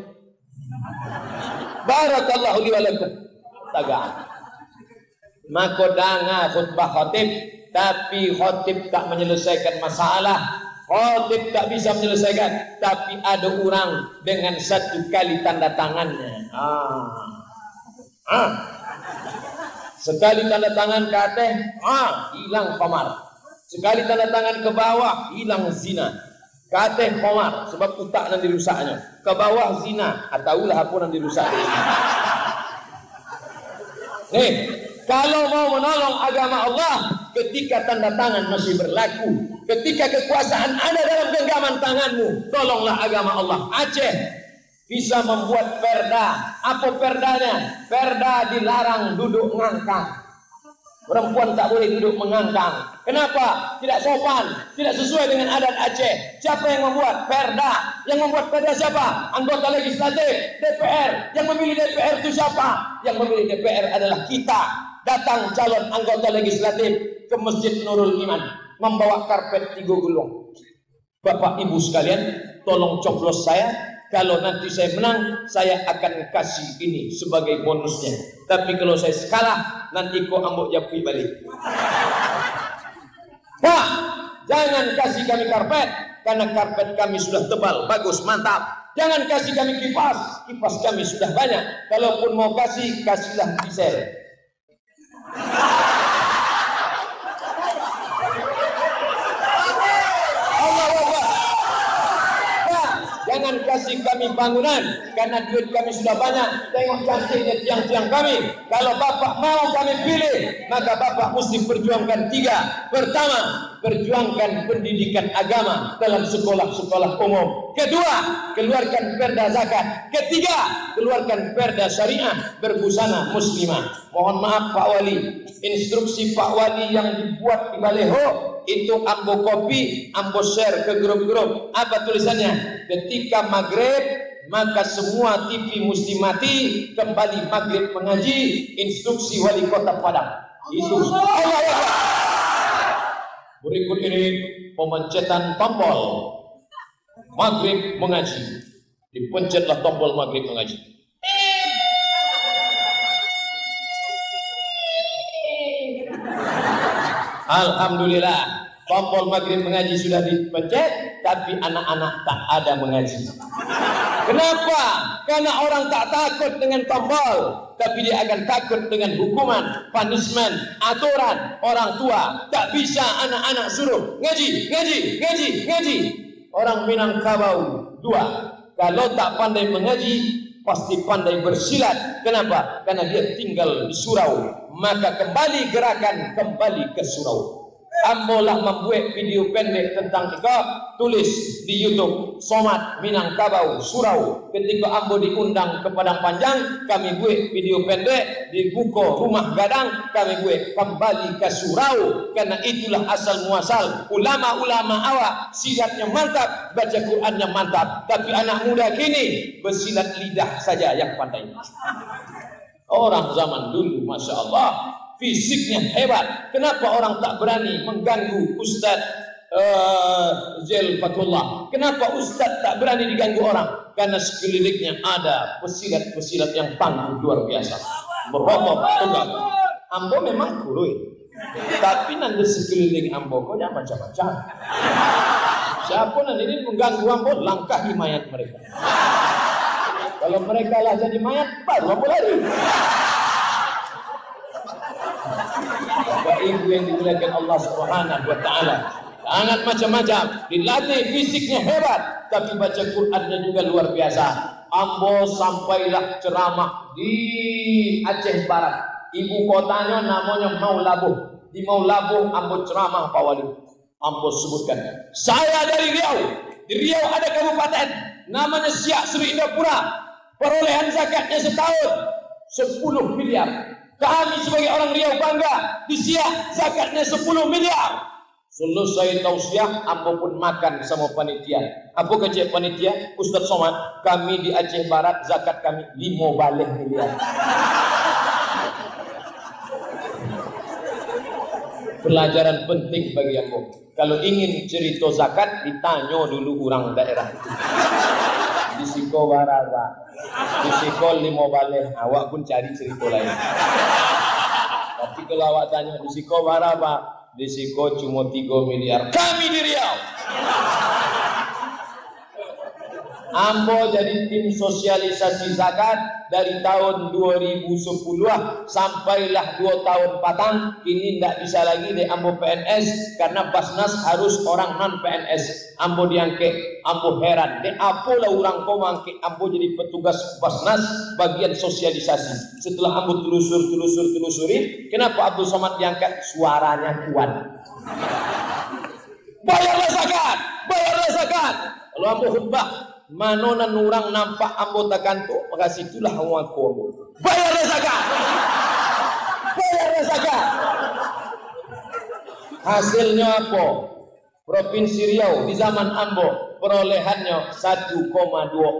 barakallahu li wa lakum, tagaan. Maka danga khutbah khotib, tapi khotib tak menyelesaikan masalah. Khotib tak bisa menyelesaikan, tapi ada orang dengan satu kali tanda tangannya. Sekali tanda tangan ke atas, hilang khamar. Sekali tanda tangan ke bawah, hilang zina. Ke atas khamar, sebab utak nanti rusaknya. Ke bawah zina, ataulah apa nanti rusak. Nih, kalau mau menolong agama Allah, ketika tanda tangan masih berlaku, ketika kekuasaan ada dalam genggaman tanganmu, tolonglah agama Allah. Aceh bisa membuat perda. Apa perdanya? Perda dilarang duduk ngangkang. Perempuan tak boleh duduk mengangkang. Kenapa? Tidak sopan, tidak sesuai dengan adat Aceh. Siapa yang membuat perda? Yang membuat perda siapa? Anggota legislatif, DPR. Yang memilih DPR itu siapa? Yang memilih DPR adalah kita. Datang calon anggota legislatif ke Masjid Nurul Iman, membawa karpet 3 gulung. Bapak Ibu sekalian, tolong coblos saya. Kalau nanti saya menang, saya akan kasih ini sebagai bonusnya. Tapi kalau saya kalah, nanti kau ambok japi balik. Pak, jangan kasih kami karpet, karena karpet kami sudah tebal, bagus, mantap. Jangan kasih kami kipas, kipas kami sudah banyak. Kalaupun mau kasih, kasihlah diesel. Jangan kasih kami bangunan, karena duit kami sudah banyak. Tengok cantiknya tiang-tiang kami. Kalau Bapak mau kami pilih, maka Bapak mesti perjuangkan 3. Pertama, perjuangkan pendidikan agama dalam sekolah-sekolah umum. Kedua, keluarkan perda zakat. Ketiga, keluarkan perda syariah berbusana muslimah. Mohon maaf Pak Wali, instruksi Pak Wali yang dibuat di Baleho itu ambo kopi, ambo share ke grup-grup. Apa tulisannya? Ketika maghrib, maka semua TV mesti mati. Kembali maghrib mengaji. Instruksi Wali Kota Padang. Itu Allah ya. Berikut ini pemencetan tombol maghrib mengaji. Dipencetlah tombol maghrib mengaji. Alhamdulillah, tombol maghrib mengaji sudah dipencet, tapi anak-anak tak ada mengaji. Kenapa? Karena orang tak takut dengan tombol, tapi dia akan takut dengan hukuman, punishment, aturan orang tua. Tak bisa anak-anak suruh ngaji, ngaji, ngaji, ngaji. Orang Minangkabau 2, kalau tak pandai mengaji, pasti pandai bersilat. Kenapa? Karena dia tinggal di surau. Maka kembali gerakan, kembali ke surau. Ambolah membuat video pendek tentang iqab, tulis di YouTube Somad Minangkabau Surau. Ketika ambo diundang ke Padang Panjang, kami buat video pendek di Buko Rumah Gadang, kami buat kembali ke surau. Karena itulah asal muasal ulama-ulama awak, silatnya mantap, baca Qurannya mantap. Tapi anak muda kini bersilat lidah saja yang pandai. Orang zaman dulu, Masya Allah, fisiknya hebat. Kenapa orang tak berani mengganggu Ustaz Zail Fatullah? Kenapa Ustaz tak berani diganggu orang? Karena sekelilingnya ada pesilat-pesilat yang tangguh luar biasa. Berroboh, tegak. Ambo memang kurui, tapi nanti sekeliling ambo kok jangan macam-macam. Siapa nanti ini mengganggu ambo, langkahi mayat mereka. Kalau mereka lah jadi mayat, baru ambo lari. Bapak Ibu yang dimuliakan Allah Subhanahu wa Ta'ala, sangat macam-macam, dilatih fisiknya hebat, tapi baca Qurannya juga luar biasa. Ambo sampailah ceramah di Aceh Barat, ibu kotanya namanya Maulabuh. Di Maulabuh ambo ceramah Pak Wali. Ambo sebutkan, saya dari Riau. Di Riau ada kabupaten namanya Siak Sri Indapura. Perolehan zakatnya setahun 10 miliar. Kami sebagai orang Riau bangga, di Siak zakatnya 10 miliar. Selesai tausiah, ambo pun makan sama panitia. Apa kerja panitia? Ustaz Somad, kami di Aceh Barat zakat kami 5 miliar. Pelajaran penting bagi aku. Kalau ingin cerita zakat, ditanya dulu orang daerah itu. Disiko baraba, disiko 5 baleh, awak pun cari cerita lain. Tapi kalau awak tanya disiko baraba, disiko cuma 3 miliar. Kami di Riau. Ambo jadi tim sosialisasi zakat dari tahun 2010 sampailah 2 tahun patang. Ini tidak bisa lagi deh Ambo PNS karena Basnas harus orang non PNS. Ambo diangkat, Ambo heran deh apalah orang kau mangke Ambo jadi petugas Basnas bagian sosialisasi. Setelah Ambo telusuri, kenapa Abdul Somad diangkat? Suaranya kuat. Bayarlah zakat, bayarlah zakat. Kalau Ambo khutbah, manonan orang nampak Ambo takantu, maka situlah aku. Bayarlah zakat. Bayarlah zakat. Hasilnya apa? Provinsi Riau di zaman Ambo perolehannya 1,2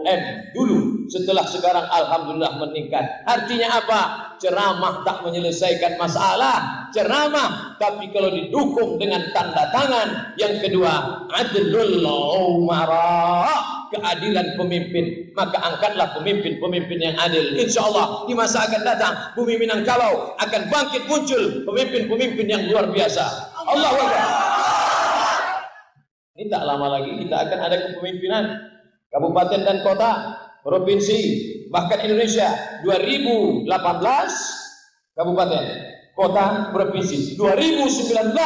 M dulu, setelah sekarang alhamdulillah meningkat. Artinya apa? Ceramah tak menyelesaikan masalah, ceramah, tapi kalau didukung dengan tanda tangan. Yang kedua, adlul umara, keadilan pemimpin, maka angkatlah pemimpin-pemimpin yang adil. Insya Allah di masa akan datang bumi Minangkabau akan bangkit muncul pemimpin-pemimpin yang luar biasa. Allahu Akbar. Ini tak lama lagi kita akan ada kepemimpinan kabupaten dan kota, provinsi, bahkan Indonesia. 2018 kabupaten, kota, provinsi. 2019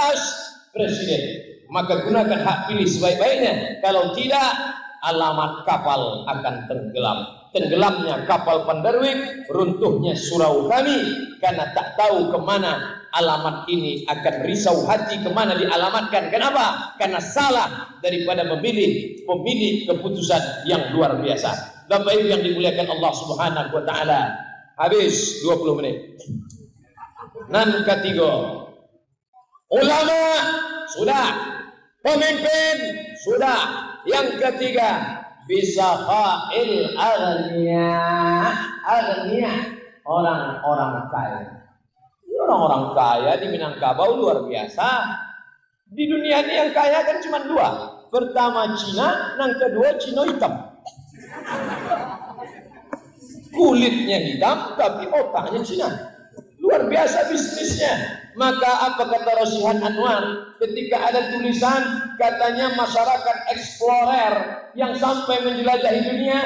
presiden. Maka gunakan hak pilih sebaik-baiknya. Kalau tidak, alamat kapal akan tenggelam. Tenggelamnya kapal Pandarwik, runtuhnya surau kami, karena tak tahu kemana alamat ini akan risau hati kemana dialamatkan. Kenapa? Karena salah daripada memilih pemilih keputusan yang luar biasa. Bapak Ibu yang dimuliakan Allah Subhanahu wa taala. Habis 20 menit. Nan ketiga, ulama sudah, pemimpin sudah. Yang ketiga, bisa fa'il agniya, orang-orang kaya. Orang-orang kaya di Minangkabau luar biasa. Di dunia ini yang kaya kan cuma 2. Pertama Cina, yang kedua Cina hitam. Kulitnya hitam tapi otaknya Cina. Luar biasa bisnisnya. Maka apa kata Rosihan Anwar ketika ada tulisan katanya masyarakat eksplorer yang sampai menjelajahi dunia?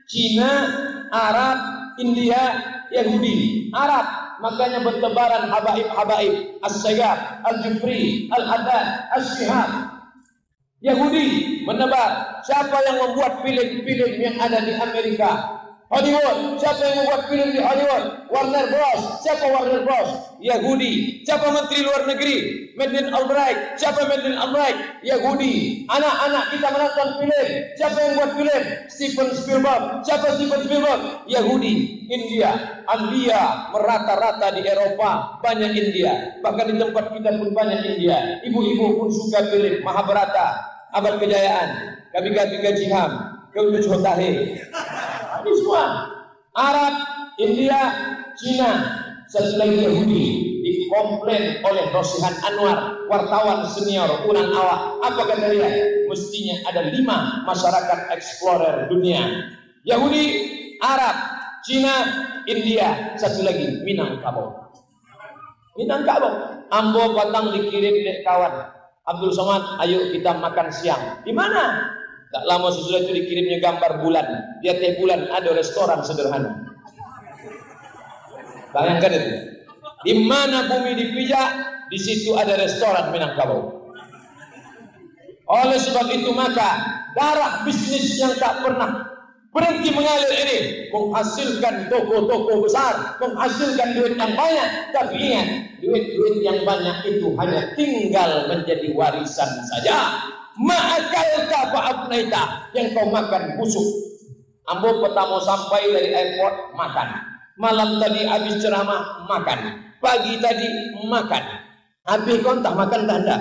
Cina, Arab, India, Yahudi. Arab, makanya bertebaran habaib, As-Sayyab, Al-Jufri, Al-Haddad, As-Shihab. Yahudi menebar. Siapa yang membuat film-film yang ada di Amerika? Hollywood. Siapa yang membuat film di Hollywood? Warner Bros. Siapa Warner Bros? Yahudi. Siapa Menteri Luar Negeri? Madeleine Albright. Siapa Madeleine Albright? Yahudi. Anak-anak kita menonton film. Siapa yang buat film? Steven Spielberg. Siapa Steven Spielberg? Yahudi. India. India merata-rata di Eropa, banyak India. Bahkan di tempat kita pun banyak India. Ibu-ibu pun suka film Mahabharata, Abad Kejayaan, Kabika Jiham, Keuluj Hotahe. Ini semua Arab, India, Cina, satu lagi Yahudi. Dikomplain oleh Rosihan Anwar, wartawan senior, orang awak. Apa kata dia? Mestinya ada 5 masyarakat eksplorer dunia. Yahudi, Arab, Cina, India, satu lagi Minangkabau. Minangkabau. Ambo Batang dikirim dek kawan Abdul Somad, ayo kita makan siang. Di mana? Tak lama sesudah itu dikirimnya gambar bulan. Dia tiap bulan ada restoran sederhana. Bayangkan itu. Di mana bumi dipijak, di situ ada restoran Minangkabau. Oleh sebab itu maka darah bisnis yang tak pernah berhenti mengalir ini menghasilkan toko-toko besar, menghasilkan duit yang banyak. Tapi ingat, duit-duit yang banyak itu hanya tinggal menjadi warisan saja. Ma'akalta fa'afnaita, yang kau makan busuk. Ambo pertama sampai dari airport makan. Malam tadi habis ceramah makan. Pagi tadi makan. Habis kau entah makan tanda.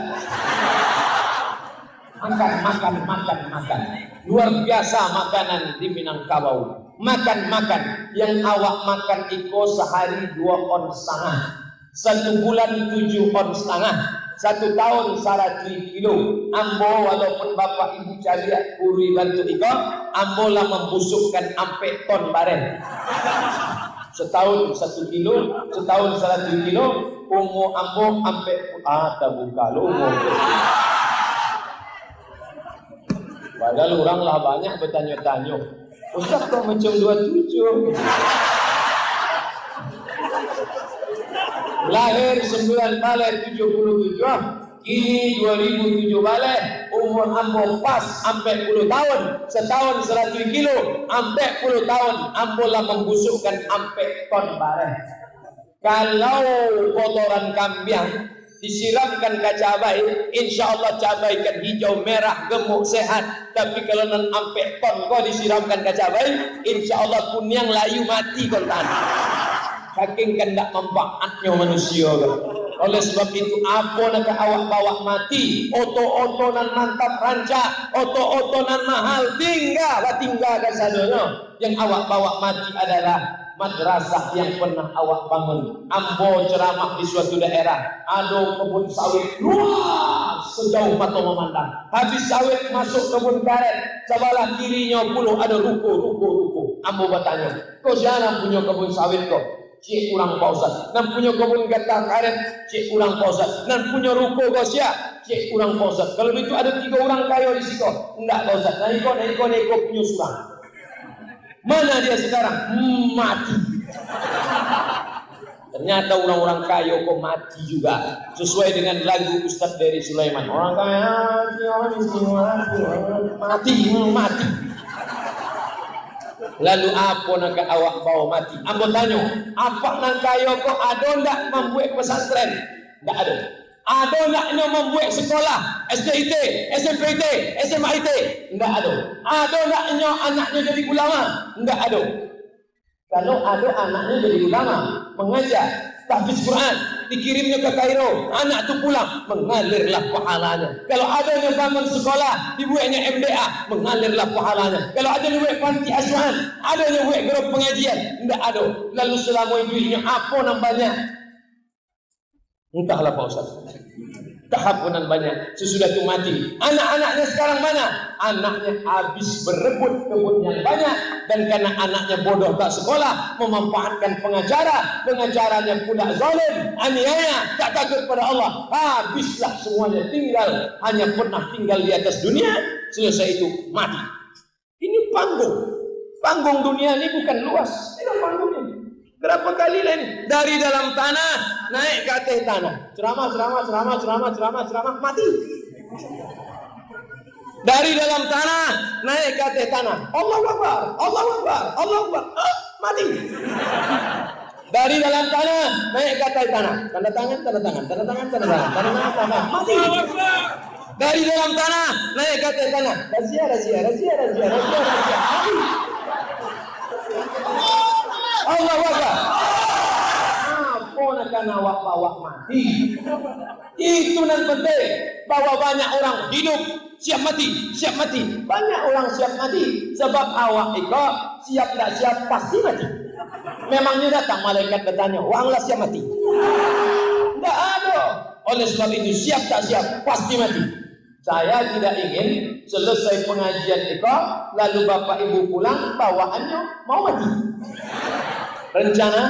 Makan. Luar biasa makanan di Minangkabau. Makan. Yang awak makan iko sehari 2,5 on. 1 bulan 7,5 on. 1 tahun 100 kilo. Ambo walaupun bapak ibu cariak puri bantu iko, ambo lah membusukkan ampe ton bareng. Setahun 1 kilo, setahun 100 kilo, umur ambo ampe terbuka lo umur. Padahal orang lah banyak bertanya-tanya, Ustaz kok macam 27? Lahir 9 Maret 77, kini 2007 balik, umur ambo pas 40 tahun, setahun 100 kilo, 40 tahun, ambo lah membusukkan 4 ton bareng. Kalau kotoran kambing disiramkan ke cabai, insya Allah cabai kan hijau, merah, gemuk, sehat. Tapi kalau nan 4 ton kau disiramkan ke cabai, insya Allah kunyang layu mati kau tahan. Saking kan tak membaatnya manusia kan. Oleh sebab itu apa nak awak bawa mati, oto-oto nan mantap rancak, oto-oto nan mahal tinggalkan sadonya. Yang awak bawa mati adalah madrasah yang pernah awak bangun. Ambo ceramah di suatu daerah, ada kebun sawit luas sejauh mata memandang. Habis sawit masuk kebun karet, sebelah kirinya puluh ada ruko. Ambo bertanya, kau siapa punya kebun sawit kau? Cik kurang pausat. Nan punya kebun gata karet, cik kurang pausat. Nan punya ruko kau siap, cik kurang pausat. Kalau itu ada 3 orang kaya di situ, enggak pausat. Nah iko punya surang. Mana dia sekarang? Mati. Ternyata orang-orang kaya kok mati juga. Sesuai dengan lagu Ustaz Dery Sulaiman. Orang kaya mati. Lalu apa nak awak bawa mati? Ambo tanya, apa nang kaya kok ada ndak membuat pesantren? Ndak ada. Ada naknya membuat sekolah SDIT, SMPT, SMIT? Ndak ada. Ada naknya anaknya jadi ulama? Ndak ada. Kalau ada anaknya jadi ulama, mengajar, tahfiz Quran, dikirimnya ke Kairo, anak tu pulang, mengalirlah pahalanya. Kalau ada yang bangun sekolah, dibuatnya MDA, mengalirlah pahalanya. Kalau ada yang buat panti asuhan, ada yang buat grup pengajian, tidak ada. Lalu selama hidupnya apa namanya? Entahlah Pak Ustaz. Tahapunan banyak, sesudah itu mati. Anak-anaknya sekarang mana? Anaknya habis berebut kebun yang banyak, dan karena anaknya bodoh tak sekolah, memanfaatkan pengajaranya pula zalim, aniaya, tak takut pada Allah. Habislah semuanya, hanya pernah tinggal di atas dunia, selesai itu mati. Ini panggung dunia ini bukan luas, ini panggungnya. Berapa kali lain dari dalam tanah naik ke atas tanah, ceramah, mati. Dari dalam tanah naik ke atas tanah, Allahu Akbar, mati. Dari dalam tanah naik ke atas tanah, tanda tangan, mati. Dari dalam tanah naik ke atas tanah, rahasia, mati. Allahu Akbar. Apa nak awak bawa mati? Itu yang penting. Bahwa banyak orang hidup siap mati. Banyak orang siap mati sebab awak itu siap tak siap pasti mati. Memangnya datang malaikat bertanya, "Wanglah siap mati?" Tidak ada. Oleh sebab itu siap tak siap pasti mati. Saya tidak ingin selesai pengajian itu lalu bapak ibu pulang bawaannya mau mati. Rencana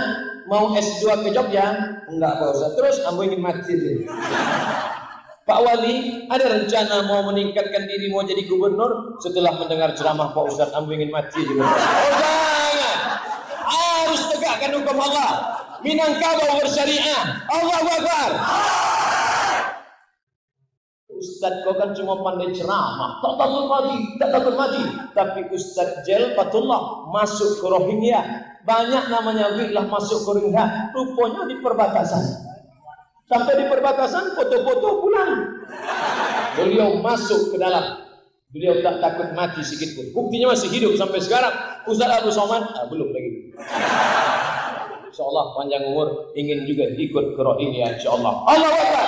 mau S2 ke Jogja? Enggak Pak Ustaz. Terus ambo ingin mati. Pak Wali, ada rencana mau meningkatkan diri mau jadi gubernur? Setelah mendengar ceramah Pak Ustaz, ambo ingin mati juga. Oh jangan. Harus tegakkan hukum Allah. Minangkabau bersyariah. Allahu Akbar. Ustaz kau kan cuma pandai ceramah, tak takut mati. Tapi Ustaz Jalfatullah masuk ke Rohingya. Banyak namanya wilayah masuk ke Rohingya. Rupanya di perbatasan. Sampai di perbatasan foto-foto pulang. Beliau masuk ke dalam. Beliau tak takut mati sedikit pun. Buktinya masih hidup sampai sekarang. Ustaz Abdul Somad belum lagi. InsyaAllah panjang umur ingin juga ikut ke Rohingya insyaAllah. Allahu Akbar.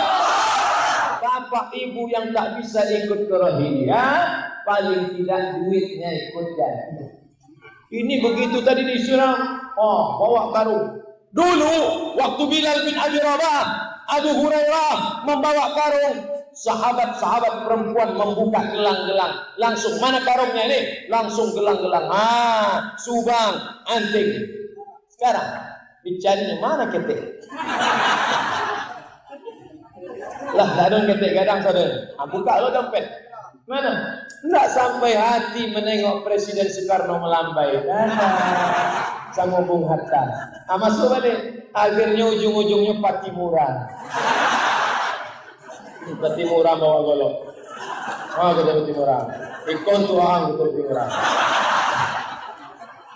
Bapak ibu yang tak bisa ikut ke Rohingya, paling tidak duitnya ikut jadi. Ini begitu tadi disiram, bawa karung. Dulu waktu Bilal bin Abi Rabah Abu Hurairah membawa karung. Sahabat-sahabat perempuan membuka gelang-gelang. Langsung, mana karungnya ini? Langsung gelang-gelang. Subang, anting. Sekarang dicarinya mana ketek? Lah, tak ada ketek gadang saudara. Buka lo dompet. Mana? Tidak sampai hati menengok Presiden Soekarno melambai. Sama Bung Hatta. Masuk balik. Akhirnya ujung-ujungnya Patimura. Patimura bawa golok. Kita Patimura. Ikon tuang kita Patimura.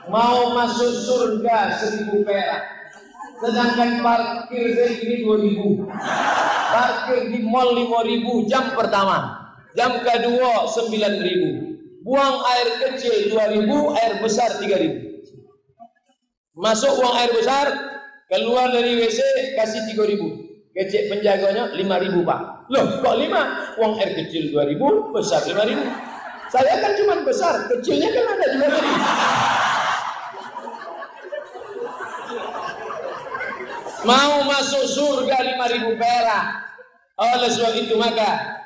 Mau masuk surga 1.000 perak. Sedangkan parkir segini 2.000. Parkir di mall 5.000 jam pertama. Jam kedua 9.000. Buang air kecil 2.000, air besar 3.000. Masuk buang air besar, keluar dari WC kasih 3.000. Kecek penjaganya 5.000 Pak. Loh kok 5? Uang air kecil 2.000, besar 5.000. Saya kan cuma besar, kecilnya kan ada juga tadi. Mau masuk surga 5.000 perak. Oleh sebab itu maka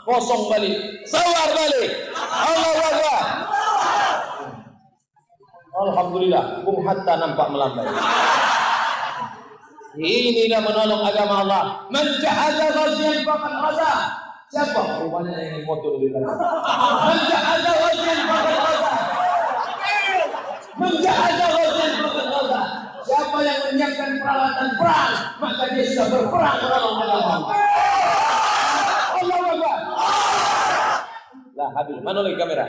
kosong balik, sawar balik. Allahu Akbar. Alhamdulillah, Bung Hatta nampak melambai. Inilah menolong agama Allah. Man ja'ala ghaziyan faqad ghaza. Siapa? Rupanya yang motor di belakang. Man ja'ala ghaziyan faqad ghaza. Man ja'ala ghaziyan faqad ghaza. Siapa yang menyiapkan peralatan perang, maka dia sudah berperang menolong agama Allah. Allahu Akbar. Lah, habis. Mana lagi kamera?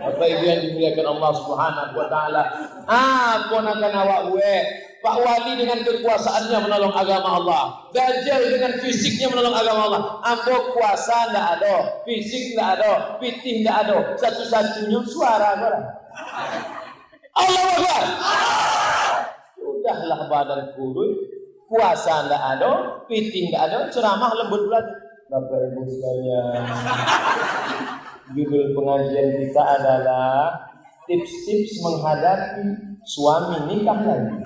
Bapak Ibu yang dimuliakan Allah Subhanahu wa taala. Ponakan awak gue, Pak Wali dengan kekuasaannya menolong agama Allah. Dajjal dengan fisiknya menolong agama Allah. Ambo kuasa ndak ada, fisik ndak ada, pitih ndak ada. Satu-satunya suara orang. Allahu Akbar. Sudahlah badan kurus, kuasa ndak ada, pitih ndak ada, ceramah lembut belati. Bapak Ibu sekalian, judul pengajian kita adalah tips-tips menghadapi suami nikah lagi.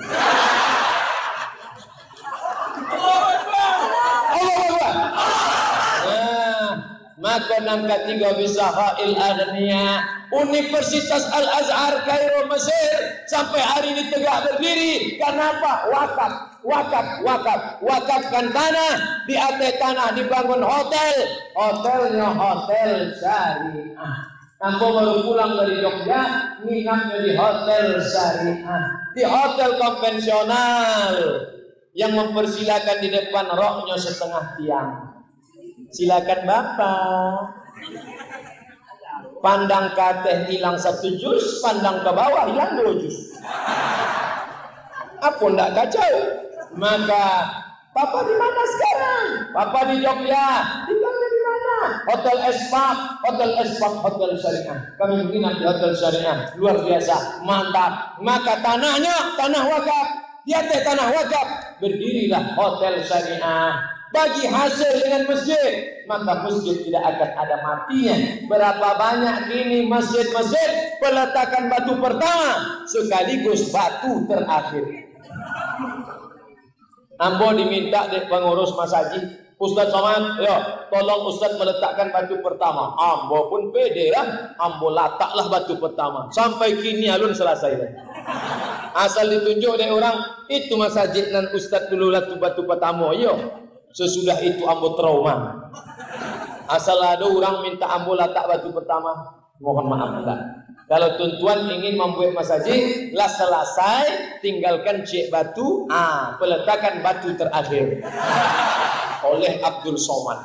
Maka nangka 3 bisa Hail Aghnia, Universitas Al-Azhar Kairo Mesir sampai hari ini tegak berdiri. Kenapa? Wakafkan tanah, di atas tanah dibangun hotel. Hotelnya hotel syariah. Ambo baru pulang dari Jogja, nginapnya di hotel syariah, di hotel konvensional yang mempersilakan di depan roknya setengah tiang. Silakan Bapak. Pandang ke atas hilang 1 juz, pandang ke bawah hilang 2 juz. Apa ndak kacau? Maka Papa di mana sekarang? Papa di Jogja. Tinggalnya di mana? Hotel Espak, hotel syariah. Kami menginap di hotel syariah. Luar biasa, mantap. Maka tanahnya tanah wakaf. Di atas tanah wakaf berdirilah hotel syariah. Bagi hasil dengan masjid, maka masjid tidak akan ada matinya. Berapa banyak kini masjid-masjid peletakan batu pertama sekaligus batu terakhir. Ambo diminta dek pengurus masjid, Ustaz Somad, tolong Ustaz meletakkan batu pertama. Ambo pun pede lah, ambo letaklah batu pertama. Sampai kini alun selesai. Asal ditunjuk oleh orang, itu masjid dan Ustaz dulu letak batu pertama. Sesudah itu ambo trauma. Asal ada orang minta ambo letak batu pertama, mohon maaf enggak. Kalau tuan-tuan ingin membuat masjid, lah selesai, tinggalkan cek batu, peletakan batu terakhir oleh Abdul Somad.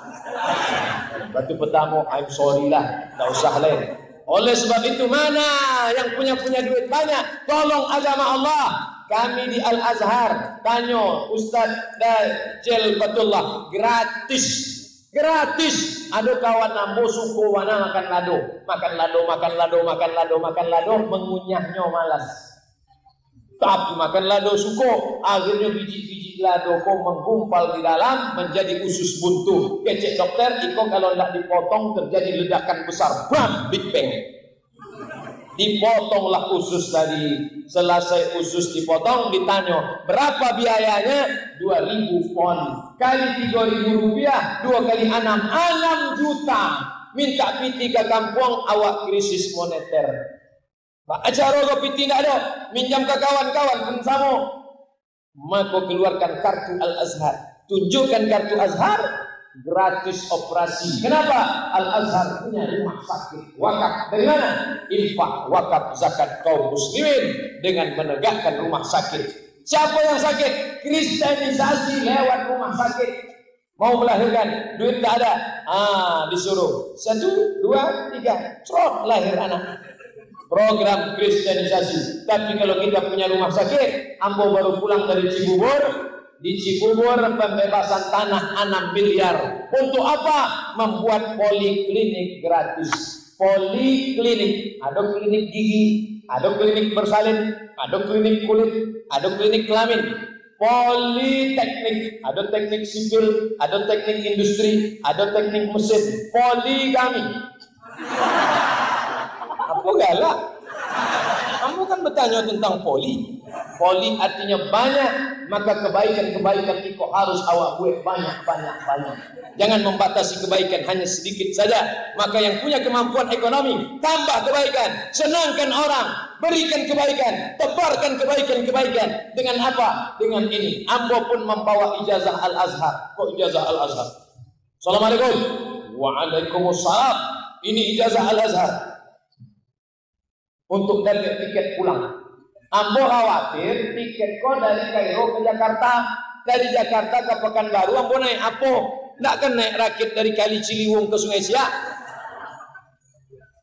Batu pertama, I'm sorry lah, tak usah lain. Oleh sebab itu mana yang punya duit banyak, tolong agama Allah. Kami di Al-Azhar tanya Ustaz Dajjal Fatullah, gratis. Ada kawan nambo suku wana makan lado, mengunyahnya malas. Tapi makan lado suku, akhirnya biji-biji lado kok menggumpal di dalam menjadi usus buntu. Kecek dokter, iko kalau tidak dipotong terjadi ledakan besar, bam, Big Bang. Dipotonglah usus tadi. Selesai usus dipotong, ditanya berapa biayanya? 2.000 pon kali 3.000 rupiah, 2 kali 6 juta. Minta piti ke kampung, awak krisis moneter. Pak acara go piti tidak ada, minjam ke kawan-kawan pun sama. Maka keluarkan kartu Al-Azhar, tunjukkan kartu Azhar, gratis operasi. Kenapa? Al-Azhar punya rumah sakit wakaf. Dari mana? Infak, wakaf, zakat kaum muslimin dengan menegakkan rumah sakit. Siapa yang sakit? Kristenisasi lewat rumah sakit. Mau melahirkan, duit tak ada, disuruh 1, 2, 3, cerot lahir anak. Program kristenisasi. Tapi kalau kita punya rumah sakit, ambo baru pulang dari Cibubur. Di Cibubur pembebasan tanah 6 miliar. Untuk apa? Membuat poliklinik gratis. Poliklinik. Ada klinik gigi, ada klinik bersalin, ada klinik kulit, ada klinik kelamin. Politeknik, ada teknik sipil, ada teknik industri, ada teknik mesin. Poligami. Apa galak? Kamu kan bertanya tentang poli. Poli artinya banyak, maka kebaikan-kebaikan itu harus awak buat banyak. Jangan membatasi kebaikan hanya sedikit saja. Maka yang punya kemampuan ekonomi, tambah kebaikan, senangkan orang, berikan kebaikan, tebarkan kebaikan-kebaikan. Dengan apa? Dengan ini. Ambo pun membawa ijazah Al-Azhar. Kok ijazah Al-Azhar? Assalamualaikum. Waalaikumsalam. Ini ijazah Al-Azhar. Untuk dapat tiket pulang. Ambo khawatir tiket kau dari Kairo ke Jakarta, dari Jakarta ke Pekanbaru, ambo naik apa? Tidak kan naik rakit dari Kali Ciliwung ke Sungai Siak.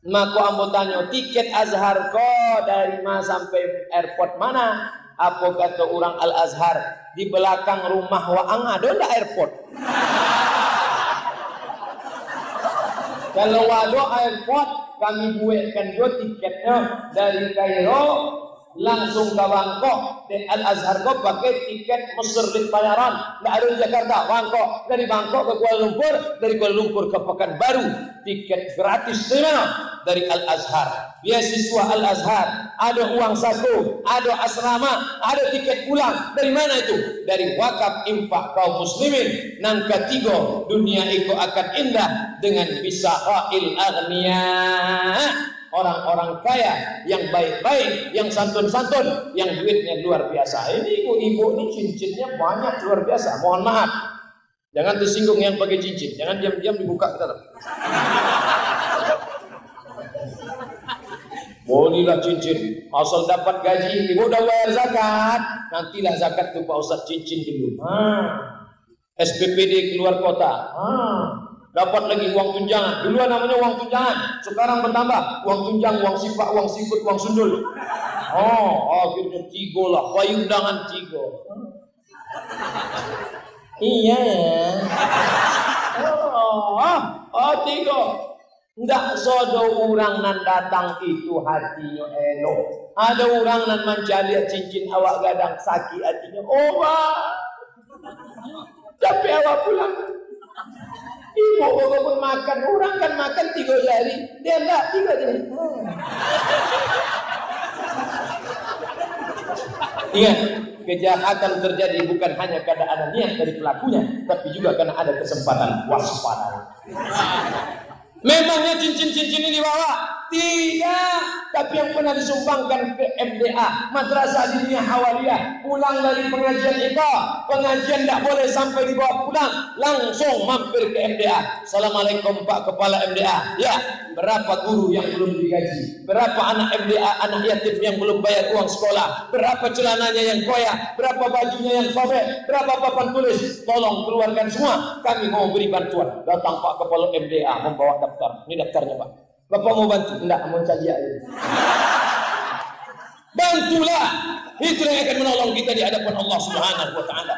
Maka ambo tanya, tiket Azhar kau dari mana sampai airport mana? Apa kata orang Al-Azhar? Di belakang rumah Waang ada ndak airport? Kalau ada airport, kami buatkan dua tiketnya dari Kairo langsung ke Bangkok. Dan Al-Azhar kau pakai tiket Mesir di Payaran, nggak ada di Jakarta. Bangkok, dari Bangkok ke Kuala Lumpur, dari Kuala Lumpur ke Pekanbaru, tiket gratis. Dari mana? Dari Al-Azhar. Beasiswa Al-Azhar, ada uang saku, ada asrama, ada tiket pulang. Dari mana itu? Dari wakaf infak kaum muslimin. Nang ketiga, dunia itu akan indah dengan bisahail aghniya. Orang-orang kaya yang baik-baik, yang santun-santun, yang duitnya luar biasa. Ini ibu-ibu ini cincinnya banyak luar biasa. Mohon maaf, jangan tersinggung yang pakai cincin. Jangan diam-diam dibuka ke dalam. Bolehlah cincin, asal dapat gaji, ibu udah bayar zakat. Nantilah zakat tuh Pak Ustaz cincin dulu. SPPD keluar kota. Dapat lagi uang tunjangan. Dulu namanya uang tunjangan, sekarang bertambah uang tunjang, uang sifat, uang sikut, uang sundul. Akhirnya tigo lah, payundangan tigo. Iya ya. Tigo. Ndak sodo orang nan datang itu hatinya elok. Ada orang nan mencari cincin awak gadang sakit hatinya. Tapi awak pulang. Ibu pun makan, orang kan makan 3 jari, dia enggak 3 jari. Ingat, kejahatan terjadi bukan hanya karena ada niat dari pelakunya, tapi juga karena ada kesempatan. Waspada. Memangnya cincin-cincin ini dibawa? Tidak, tapi yang pernah disumbangkan ke MDA, Madrasah Diniyah Awaliyah, pulang dari pengajian itu, pengajian tidak boleh sampai dibawa pulang, langsung mampir ke MDA. Assalamualaikum Pak Kepala MDA. Ya, berapa guru yang belum digaji? Berapa anak MDA, anak yatim yang belum bayar uang sekolah? Berapa celananya yang koyak? Berapa bajunya yang sobek? Berapa papan tulis? Tolong keluarkan semua, kami mau beri bantuan. Datang Pak Kepala MDA membawa daftar. Ini daftarnya Pak. Bapak mau bantu? Enggak, mau saja. Bantulah. Itu yang akan menolong kita di hadapan Allah Subhanahu wa taala.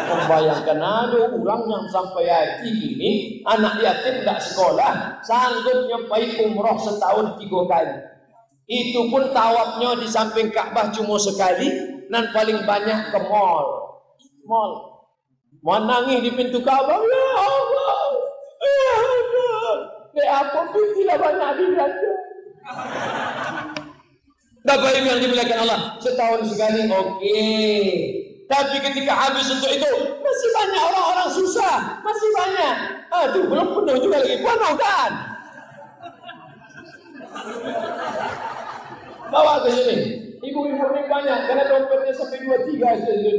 Membayangkan ada orang yang sampai haji ini, anak yatim tidak sekolah, sanggup nyampai umroh setahun 3 kali. Itu pun tawafnya di samping Ka'bah cuma sekali, dan paling banyak ke mall. Mau nangis di pintu Ka'bah, ya Allah. apa pun tidak banyak belanja. Bapak Ibu yang dimuliakan Allah, setahun sekali oke. Tapi ketika habis untuk itu, masih banyak orang-orang susah, masih banyak. Aduh, belum penuh juga lagi, penuh kan? Bawa ke sini. Ibu-ibu ini banyak, karena dompetnya sampai 2-3 saja.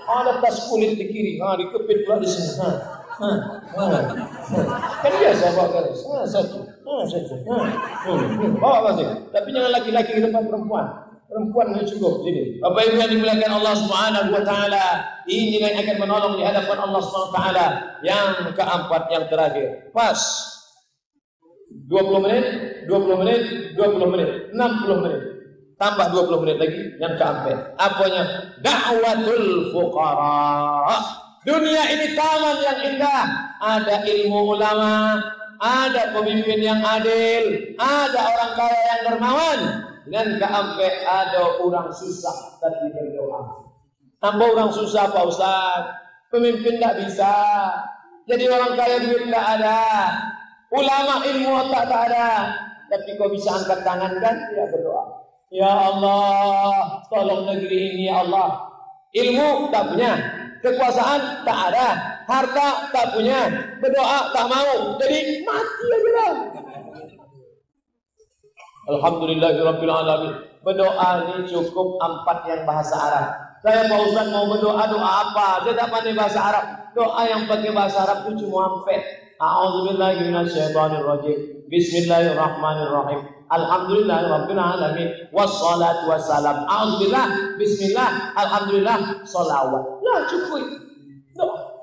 Ada tas kulit di kiri, dikepit pula di sini. Kan biasa bawa ke satu. Bawa pasti. Tapi jangan laki-laki ke tempat perempuan. Perempuan itu cukup sini. Bapak Ibu yang dimuliakan Allah Subhanahu wa taala, ini yang akan menolong di hadapan Allah Subhanahu wa taala. Yang keempat, yang terakhir. Pas 20 menit, 20 menit, 20 menit, 60 menit. Tambah 20 menit lagi yang keempat. Apanya? Da'watul fuqara. Dunia ini taman yang indah. Ada ilmu ulama, ada pemimpin yang adil, ada orang kaya yang dermawan. Dan keempat, ada orang susah tapi berdoa. Tambah orang susah Pak Ustaz, pemimpin tidak bisa, jadi orang kaya duit tidak ada, ulama ilmu tak ada, tapi kau bisa angkat tangan kan? Ya berdoa. Ya Allah, tolong negeri ini ya Allah. Ilmu tak punya, kekuasaan tak ada, harta tak punya, berdoa tak mau, jadi mati aja lah. Alhamdulillahirabbil alamin. Berdoa ini cukup 4 yang bahasa Arab. Saya Pak Ustaz mau berdoa, doa apa? Saya tak pandai bahasa Arab. Doa yang pakai bahasa Arab itu cuma 4. A'udzubillahi minasyaitonirrajim. Bismillahirrahmanirrahim. Alhamdulillahirabbil alamin. Wassalatu wassalam. A'udzubillah, bismillah, alhamdulillah, sholawat. Ya cukup. Doa.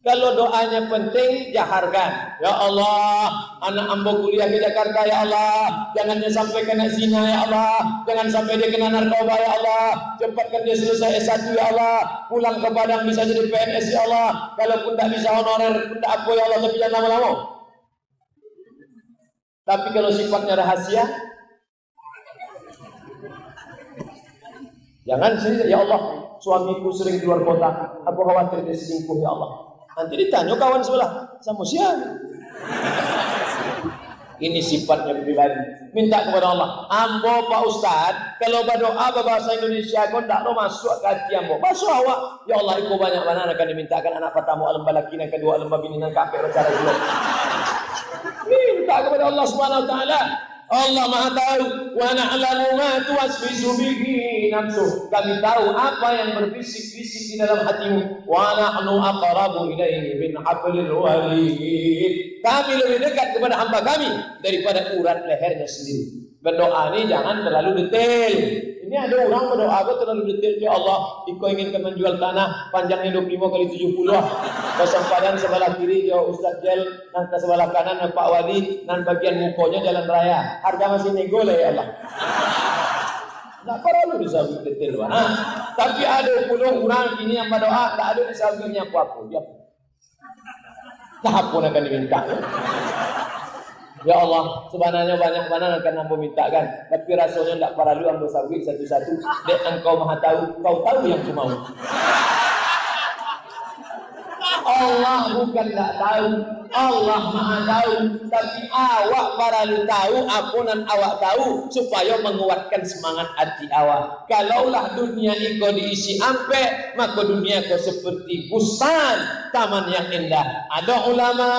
Kalau doanya penting, jaharkan. Ya Allah, anak ambo kuliah ke Jakarta ya Allah. Jangan dia sampai kena zina ya Allah. Jangan sampai dia kena narkoba ya Allah. Cepatkan dia selesai S1 ya Allah. Pulang ke Padang bisa jadi PNS ya Allah. Kalaupun tak bisa honorer, pun tak apa ya Allah. Tapi jangan lama-lama. Tapi kalau sifatnya rahasia, jangan sendiri. Ya Allah, suamiku sering keluar kota. Aku khawatir dia selingkuh ya Allah. Nanti ditanya kawan sebelah, sama siapa? Ini sifatnya pribadi. Minta kepada Allah. Ambo Pak Ustaz, kalau berdoa bahasa Indonesia, kau tak mau masuk ke hati ambo. Masuk awak. Ya Allah, ikut banyak mana akan dimintakan anak pertama alam balaki, yang kedua alam babini, yang keempat cara dulu. Minta kepada Allah Subhanahu Wa Taala. Allah Maha tahu, wa na'lamu ma tuwaswisu bihi nafsuh. Kami tahu apa yang berbisik-bisik di dalam hatimu. Wa nahnu aqrabu ilaihi min hablil warid. Kami lebih dekat kepada hamba kami daripada urat lehernya sendiri. Berdoa ini jangan terlalu detail. Ini ada orang berdoa kok terlalu detail. Ya Allah, Iko inginkan menjual tanah panjangnya 25 kali 70. Kesempadan sebelah kiri ya Ustaz Jel, dan ke sebelah kanan Pak Wali, dan bagian mukanya jalan raya. Harga masih nego lah ya Allah. Tak perlu disabit detail. Tapi ada puluh orang ini yang berdoa tak ada disabitnya apa-apa. Ya. Tak pun akan diminta. Ya Allah, sebenarnya banyak mana akan ambo mintakan, tapi rasanya tidak perlu ambo sabit satu-satu. Dek engkau Maha tahu, kau tahu yang ku mau. Allah bukan tidak tahu, Allah Maha tahu, tapi awak perlu tahu apa yang awak tahu supaya menguatkan semangat hati awak. Kalaulah dunia ini kau diisi ampe, maka dunia kau seperti bustan, taman yang indah. Ada ulama,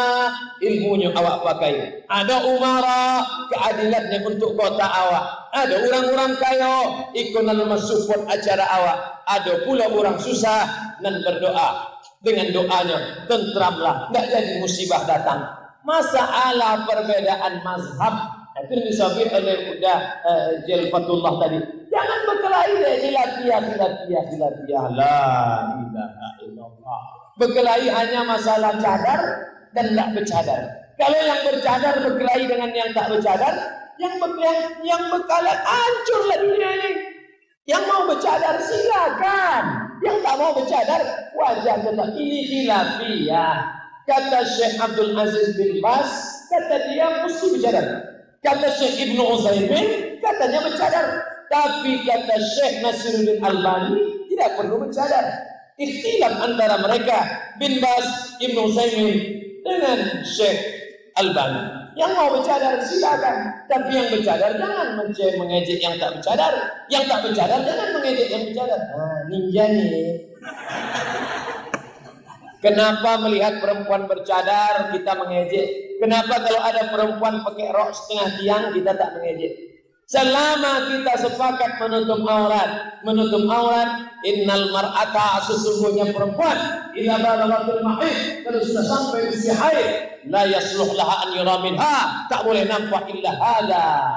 ilmunya awak pakai. Ada umara, keadilannya untuk kota awak. Ada orang-orang kaya, ikut dalam support acara awak. Ada pula orang susah dan berdoa. Dengan doanya tentramlah, tidak jadi musibah datang. Masalah perbedaan mazhab itu disebut oleh Jel Fatullah tadi. Jangan berkelahi deh, khilafiyah. La ilaha illallah. Berkelahi hanya masalah cadar dan tidak bercadar. Kalau yang bercadar berkelahi dengan yang tak bercadar, yang berkalat hancurlah dunia ini. Yang mau bercadar silakan. Yang tak mau bercadar wajar tetap. Ini khilafiyah. Kata Syekh Abdul Aziz bin Bas, kata dia mesti bercadar. Kata Syekh Ibnu Utsaimin, katanya bercadar. Tapi kata Syekh Nasiruddin Albani tidak perlu bercadar. Ikhtilaf antara mereka bin Bas, Ibnu Utsaimin dengan Syekh Albani. Yang mau bercadar silakan, tapi yang bercadar jangan mengejek yang tak bercadar. Yang tak bercadar jangan mengejek yang bercadar. Nah, ninja nih. Kenapa melihat perempuan bercadar kita mengejek? Kenapa kalau ada perempuan pakai rok setengah tiang kita tak mengejek? Selama kita sepakat menutup aurat, innal mar'ata, sesungguhnya perempuan, idza balaghatil mahid, kalau sudah sampai usia haid, la yasluh laha an yura minha, tak boleh nampak illa hada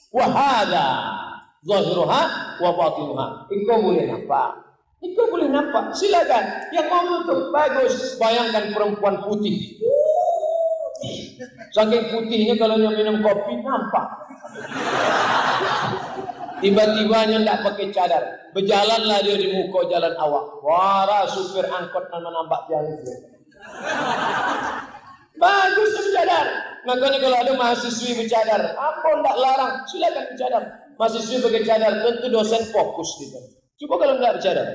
wa hada zahiruha wa batinuha. Engkau boleh nampak, silakan. Yang mau menutup bagus. Bayangkan perempuan putih. Saking putihnya kalau dia minum kopi nampak. Tiba-tiba dia tidak pakai cadar, berjalanlah dia di muka jalan awak. Wara supir angkot nampak jalan. Bagus bercadar. Makanya kalau ada mahasiswi bercadar, apa tidak larang, silakan bercadar. Mahasiswi pakai cadar, tentu dosen fokus gitu. Coba kalau tidak bercadar,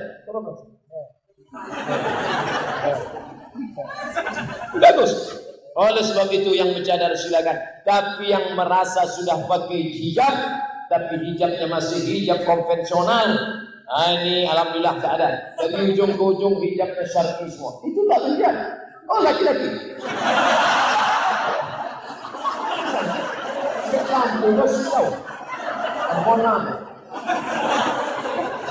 bagus. Oleh sebab itu yang bercadar silakan. Tapi yang merasa sudah pakai hijab, tapi hijabnya masih hijab konvensional, nah ini alhamdulillah tak ada. Dari ujung ke ujung hijabnya syar'i semua. Itu tak hijab. Oh, laki-laki. Lampu masih tahu. Mana?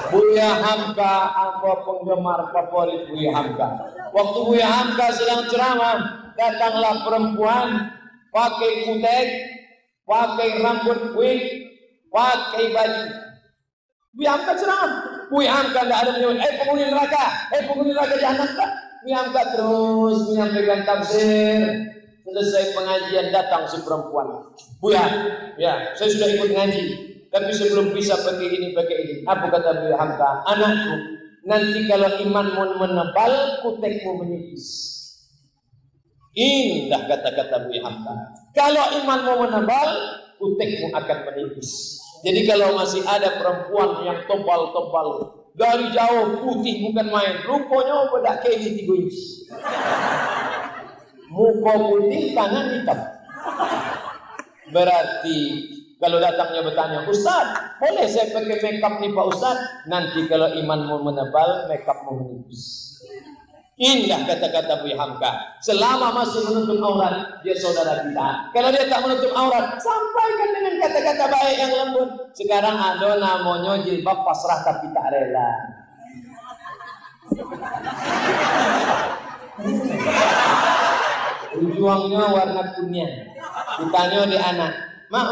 Buya Hamka, apa penggemar favorit Buya Hamka? Waktu Buya Hamka sedang ceramah, datanglah perempuan pakai kutek, pakai rambut wig, pakai baju. Buya Hamka ceramah. Buya Hamka tidak ada menyebut, penghuni neraka jahanam tak? Buya Hamka terus menyampaikan tafsir. Selesai pengajian datang si perempuan. Buya, ya saya sudah ikut ngaji, tapi sebelum bisa pakai ini. Apa kata Buya Hamka? Anakku, nanti kalau imanmu menebal, kutekmu menipis. Indah kata-kata Buya Hamka. Kalau imanmu menebal, kutekmu akan menipis. Jadi kalau masih ada perempuan yang tebal-tebal, dari jauh putih bukan main, rupanya bedak kayak 3 inci. Muka putih, tangan hitam. Berarti kalau datangnya bertanya, Ustaz, boleh saya pakai makeup nih Pak Ustaz? Nanti kalau imanmu menebal, makeupmu menipis. Indah kata-kata Buya Hamka. Selama masih menutup aurat, dia saudara kita. Kalau dia tak menutup aurat, sampaikan dengan kata-kata baik yang lembut. Sekarang ada namanya jilbab pasrah tapi tak rela. Ujungnya warna kuning. Ditanya di anak, mak,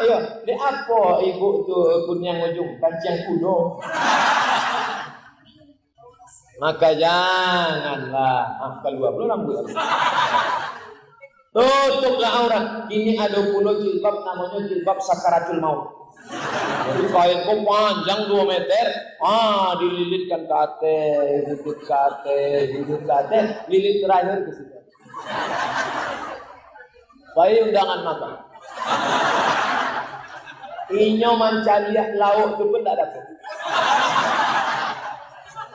ayo, di apa ibu tuh kuning ujung? Kancing kuno. Maka janganlah keluar belum rambut. Tutuplah aurat. Ini ada pula jilbab namanya jilbab sakaratul maut. Jadi kainku panjang 2 meter, dililitkan ke atas, lilit terakhir ke situ. Bayi undangan makan. Inyo mancaliak lauk itu pun tak dapat.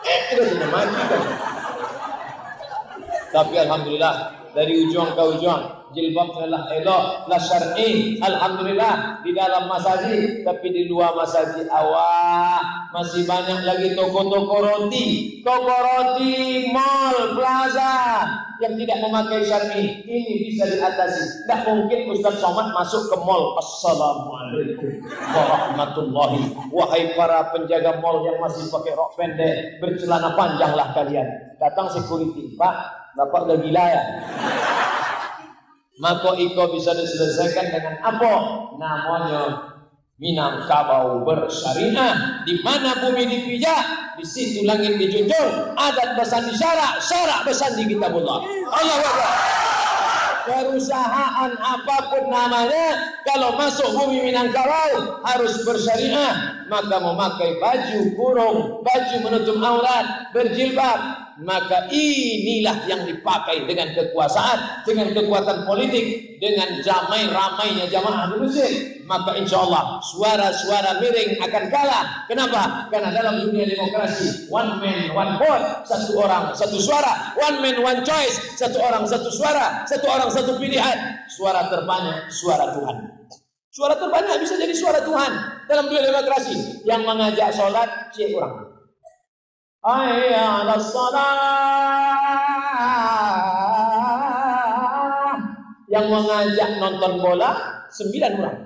Itu sudah mati kan. Tapi alhamdulillah dari ujung ke ujung jilbab telah elok, la syar'i. Alhamdulillah di dalam masjid, tapi di luar masjid awak masih banyak lagi toko-toko roti, mall, plaza yang tidak memakai syar'i. Ini bisa diatasi. Tidak mungkin Ustaz Somad masuk ke mall. Assalamualaikum warahmatullahi. Wahai para penjaga mall yang masih pakai rok pendek, bercelana panjanglah kalian. Datang security, Pak, Bapak udah gila ya? Maka iko bisa diselesaikan dengan apa? Namanya Minangkabau bersyariah. Di mana bumi dipijak, di situ langit dijunjung. Adat bersandi syarak, syarak bersandi kitabullah. Allahu Akbar. Perusahaan apapun namanya, kalau masuk bumi Minangkabau harus bersyariah. Maka memakai baju kurung, baju menutup aurat, berjilbab, maka inilah yang dipakai dengan kekuasaan, dengan kekuatan politik, dengan ramainya jamaah di masjid. Maka insya Allah suara-suara miring akan kalah. Kenapa? Karena dalam dunia demokrasi, one man one vote, satu orang satu suara, one man one choice, satu orang satu suara, satu orang satu pilihan. Suara terbanyak suara Tuhan. Suara terbanyak bisa jadi suara Tuhan dalam dunia demokrasi. Yang mengajak sholat cik orang. Hayya 'alas shalah. Yang mengajak nonton bola 9 orang.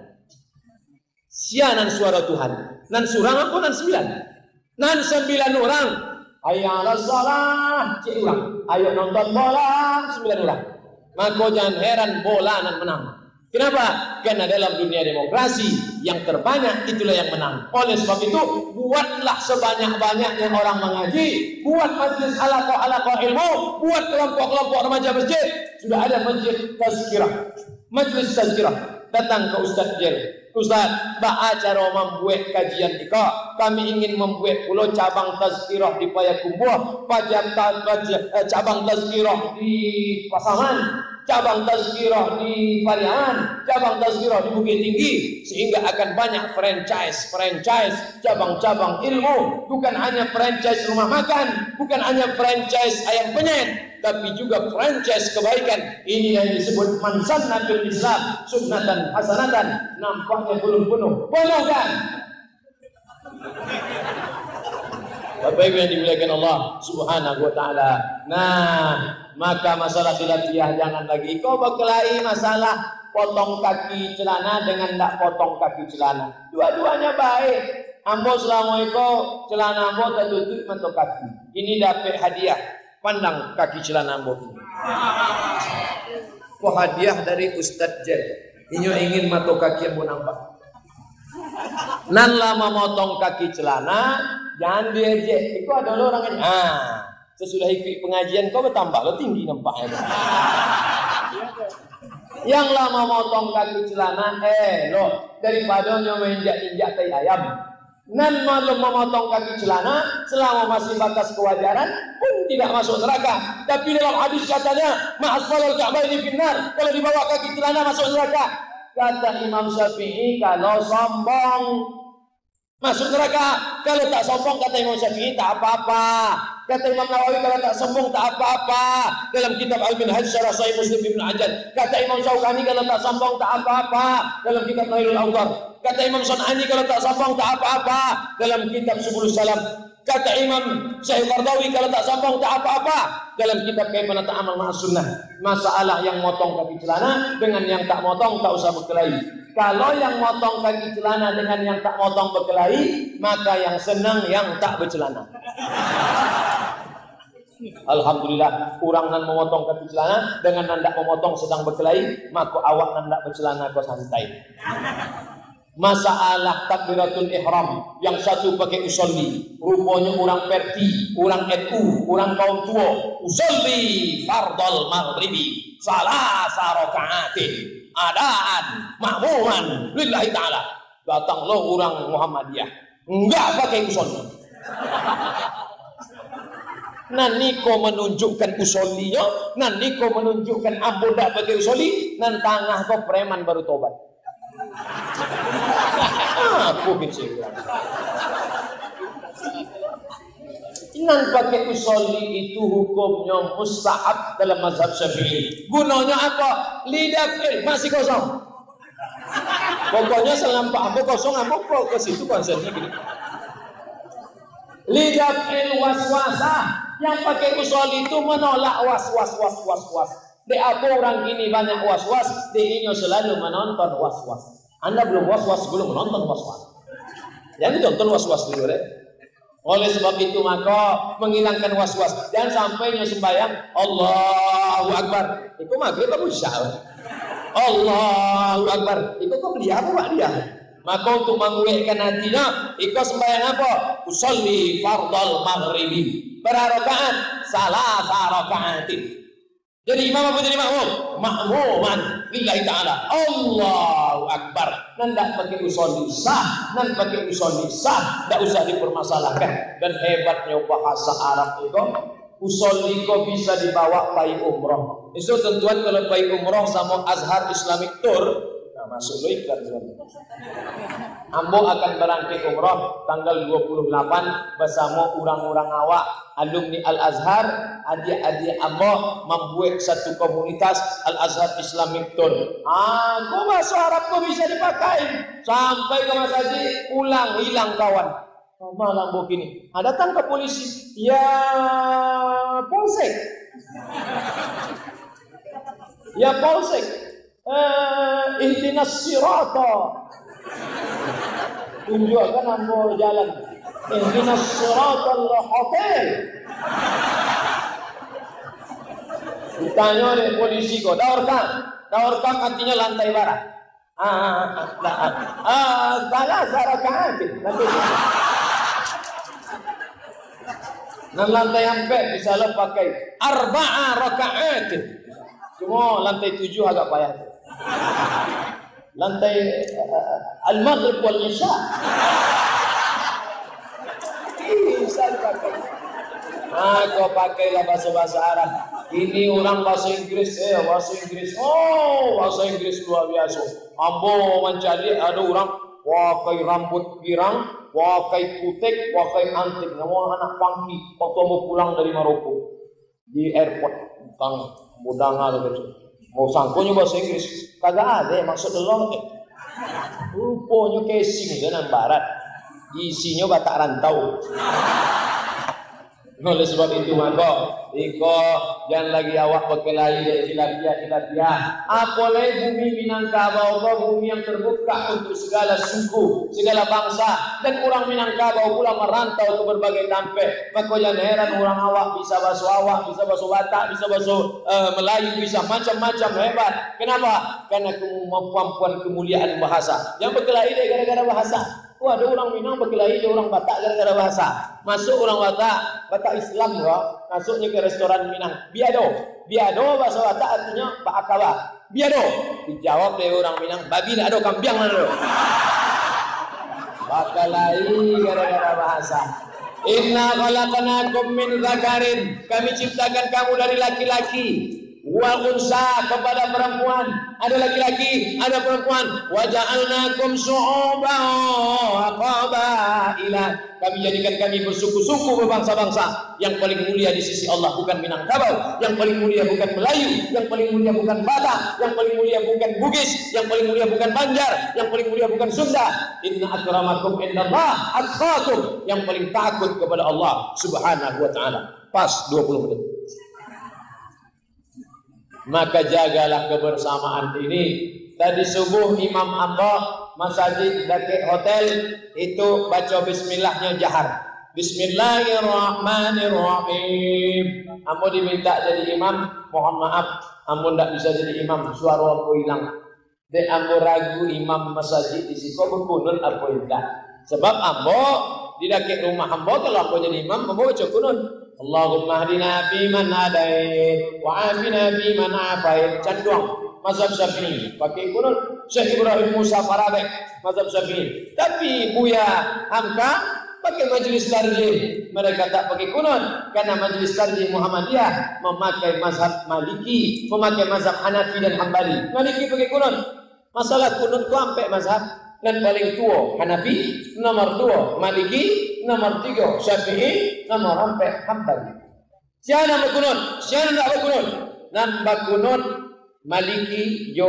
Sianan suara Tuhan. Nan surang apa nan 9? Nan 9 orang. Hayya 'alas shalah cik orang. Ayo nonton bola 9 orang. Maka jangan heran bola nan menang. Kenapa? Karena dalam dunia demokrasi yang terbanyak itulah yang menang. Oleh sebab itu, buatlah sebanyak-banyaknya orang mengaji, buat majlis alaqah ilmu, buat kelompok-kelompok remaja masjid. Sudah ada masjid tazkirah, majlis tazkirah. Datang ke Ustaz Jer. Ustaz, acara membuat kajian kita. Kami ingin membuat pulau cabang tazkirah di Payakumbuh, cabang tazkirah di Pasaman, cabang tazkirah di Pariaman, cabang tazkirah di Bukit Tinggi, sehingga akan banyak franchise, cabang-cabang ilmu, bukan hanya franchise rumah makan, bukan hanya franchise ayam penyet, tapi juga franchise kebaikan. Ini yang disebut man sanna fil Islam sunnatan hasanatan. Nampaknya belum penuh. Penuh kan? Bapak Ibu yang dimuliakan Allah Subhanahu wa taala. Nah, maka masalah khilafiyah jangan lagi kau berkelahi masalah potong kaki celana dengan tidak potong kaki celana. Dua-duanya baik. Ambo selama itu celana ambo tertutup mentok kaki. Ini dapat hadiah. Pandang kaki celana ambo ini. Kok hadiah dari Ustaz J. Inyo ingin mato kaki ambo nampak. Nan lama motong kaki celana, jangan diejek. Itu ada orang yang sesudah ikut pengajian kau bertambah lo tinggi nampaknya. Yang lama motong kaki celana, lo daripada nyo menginjak-injak tai ayam. Nan malam memotong kaki celana selama masih batas kewajaran pun tidak masuk neraka. Tapi dalam hadis katanya, ma'asfalul ka'baini finnar. Kalau dibawa kaki celana masuk neraka. Kata Imam Syafi'i, kalau sombong masuk neraka. Kalau tak sombong kata Imam Syafi'i tak apa-apa. Kata Imam Nawawi kalau tak sombong tak apa-apa. Dalam kitab Al-Minhaj Syarah Sahih Muslim Ibnu Hajar. Kata Imam Syaukani kalau tak sombong tak apa-apa. Dalam kitab Nailul Awtar. Kata Imam Sun'ani kalau tak sombong tak apa-apa. Dalam kitab Subulus Salam. Kata Imam Syekh Qardawi kalau tak sombong tak apa-apa. Dalam kitab Kaifa Nata'amal Ma'as Sunnah. Masalah yang motong kaki celana dengan yang tak motong tak usah berkelahi. Kalau yang motong kaki celana dengan yang tak motong berkelahi, maka yang senang yang tak bercelana. Alhamdulillah, kurang nan memotong kaki celana dengan nandak memotong sedang berkelahi, maka awak nandak bercelana kau santai. Masalah takbiratul ihram, yang satu pakai usolli, rupanya orang Perti, orang NU, orang kaum tua, usolli fardal maghribi salasa raka'atin adaan ma'muman lillahi ta'ala. Datanglah orang Muhammadiyah enggak pakai usolli. Naniko menunjukkan usollinya, naniko menunjukkan ambo ndak pakai usolli, nan tangah kau preman baru tobat. Aku bicara. Nan pakai usolli itu hukumnya mustahab dalam mazhab Syafi'i. Gunanya apa? Lidafil masih kosong. Pokoknya selampak ambo kosong, ambo ke situ konsepnya gini. Lidafil waswasah. Yang pakai usolli itu menolak was. Di apa orang gini banyak was-was, diinyo selalu menonton was-was. Anda belum was-was, belum menonton was-was. Jangan ditonton was-was dulu, deh. Oleh sebab itu maka menghilangkan was-was. Jangan sampai nyo sembahyang Allahu Akbar. Itu maghrib apa isya? Allahu Akbar. Itu kok beli apa Pak dia? Maka untuk menguatkan hatinya, ikut sembahyang apa? Usolli fardal maghribi. Berharakaat salah rakaatin. Jadi imam apa jadi makmum? Makmuman lillahi ta'ala. Allahu Akbar. Nandak pakai usolli sah, nan pakai usolli sah, tidak usah dipermasalahkan. Dan hebatnya bahasa Arab itu usolli kok bisa dibawa pai umroh. Itu tentuan kalau pai umroh sama Azhar Islamic Tour, nah masuk lo iklan semua. Ambo akan berangkat umroh tanggal 28 bersama orang-orang awak alumni Al-Azhar. Adik-adik ambo membuat satu komunitas Al-Azhar Islamic Tour. Kok bahasa Arab kok bisa dipakai sampai ke Mas Haji pulang hilang kawan. Malam begini, datang ke polisi, ya polsek, ya polsek, ihdinas sirata, tunjukkan ambo jalan, ihdinas siratal hotel. Ditanya oleh polisi kok, daurkan artinya lantai barat. Salah rakaat. Dan lantai empat bisa lo pakai arba'a rakaat. Cuma lantai 7 agak payah. Lantai al-maghrib wal isya bisa dipakai. Kau pakailah bahasa Arab. Ini orang bahasa Inggris, bahasa Inggris. Bahasa Inggris luar biasa. Ambo mencari ada orang pakai rambut girang, pakai putek, pakai antik. Nama anak funky. Waktu mau pulang dari Maroko di airport, tang mudanga gitu. Mau sangkonya bahasa Inggris, kagak ada. Maksud lo, rupanya casing dengan barat, isinya batak rantau. Oleh sebab itu maka iko jangan lagi awak berkelahi dari khilafiyah. Apalagi bumi Minangkabau, bumi yang terbuka untuk segala suku, segala bangsa, dan orang Minangkabau pula merantau ke berbagai tempat. Maka jangan heran orang awak bisa bahasa awak, bisa bahasa Batak, bisa bahasa Melayu, bisa macam-macam hebat. Kenapa? Karena kemampuan kemuliaan bahasa. Yang berkelahi gara-gara bahasa. Ada orang Minang berkelahi, ada orang Batak gara-gara bahasa. Masuk orang Batak Islam masuknya ke restoran Minang. Biado bahasa Batak artinya Pak Akawa. Biado. Dijawab dari orang Minang, babi nak ada kampiang nak ada. Berkelahi gara-gara bahasa. Inna khalaqnakum min dzakarin. Kami ciptakan kamu dari laki-laki. Wa unsa, kepada perempuan, ada laki-laki, ada perempuan. Wa ja'alnakum syu'uban wa qabaila. Kami jadikan kami bersuku-suku, berbangsa-bangsa. Yang paling mulia di sisi Allah bukan Minangkabau, yang paling mulia bukan Melayu, yang paling mulia bukan Batak, yang paling mulia bukan Bugis, yang paling mulia bukan Banjar, yang paling mulia bukan Sunda. Inna akramakum indallah atqakum. Yang paling takut kepada Allah Subhanahu wa taala. Pas 20 menit. Maka jagalah kebersamaan ini. Tadi subuh Imam Ambo masjid dekat hotel itu baca bismillahnya jahar. Bismillahirrahmanirrahim. Ambo diminta jadi imam, mohon maaf ambo tidak bisa jadi imam, suara aku hilang. Dan ambo ragu imam masjid di situ berkunun apa tidak. Sebab ambo di dekat rumah ambo kalau ambo jadi imam ambo baca kunun. Allahumma hadina fi man hadait wa afina fi man afait. Cenderung mazhab Syafi'i pakai kunut. Syekh Ibrahim Musa Farabi mazhab Syafi'i. Tapi Buya Hamka pakai majlis tarjih. Mereka tak pakai kunut karena majlis tarjih Muhammadiyah memakai mazhab Maliki, memakai mazhab Hanafi dan Hambali. Maliki pakai kunut. Masalah kunut ku sampai mazhab. Dan paling tua Hanafi, nomor 2 Maliki, nomor 3 Syafi'i, nomor 4 Hambali. Siapa nama kunut? Siapa nak berkunut? Nama kunut Maliki jo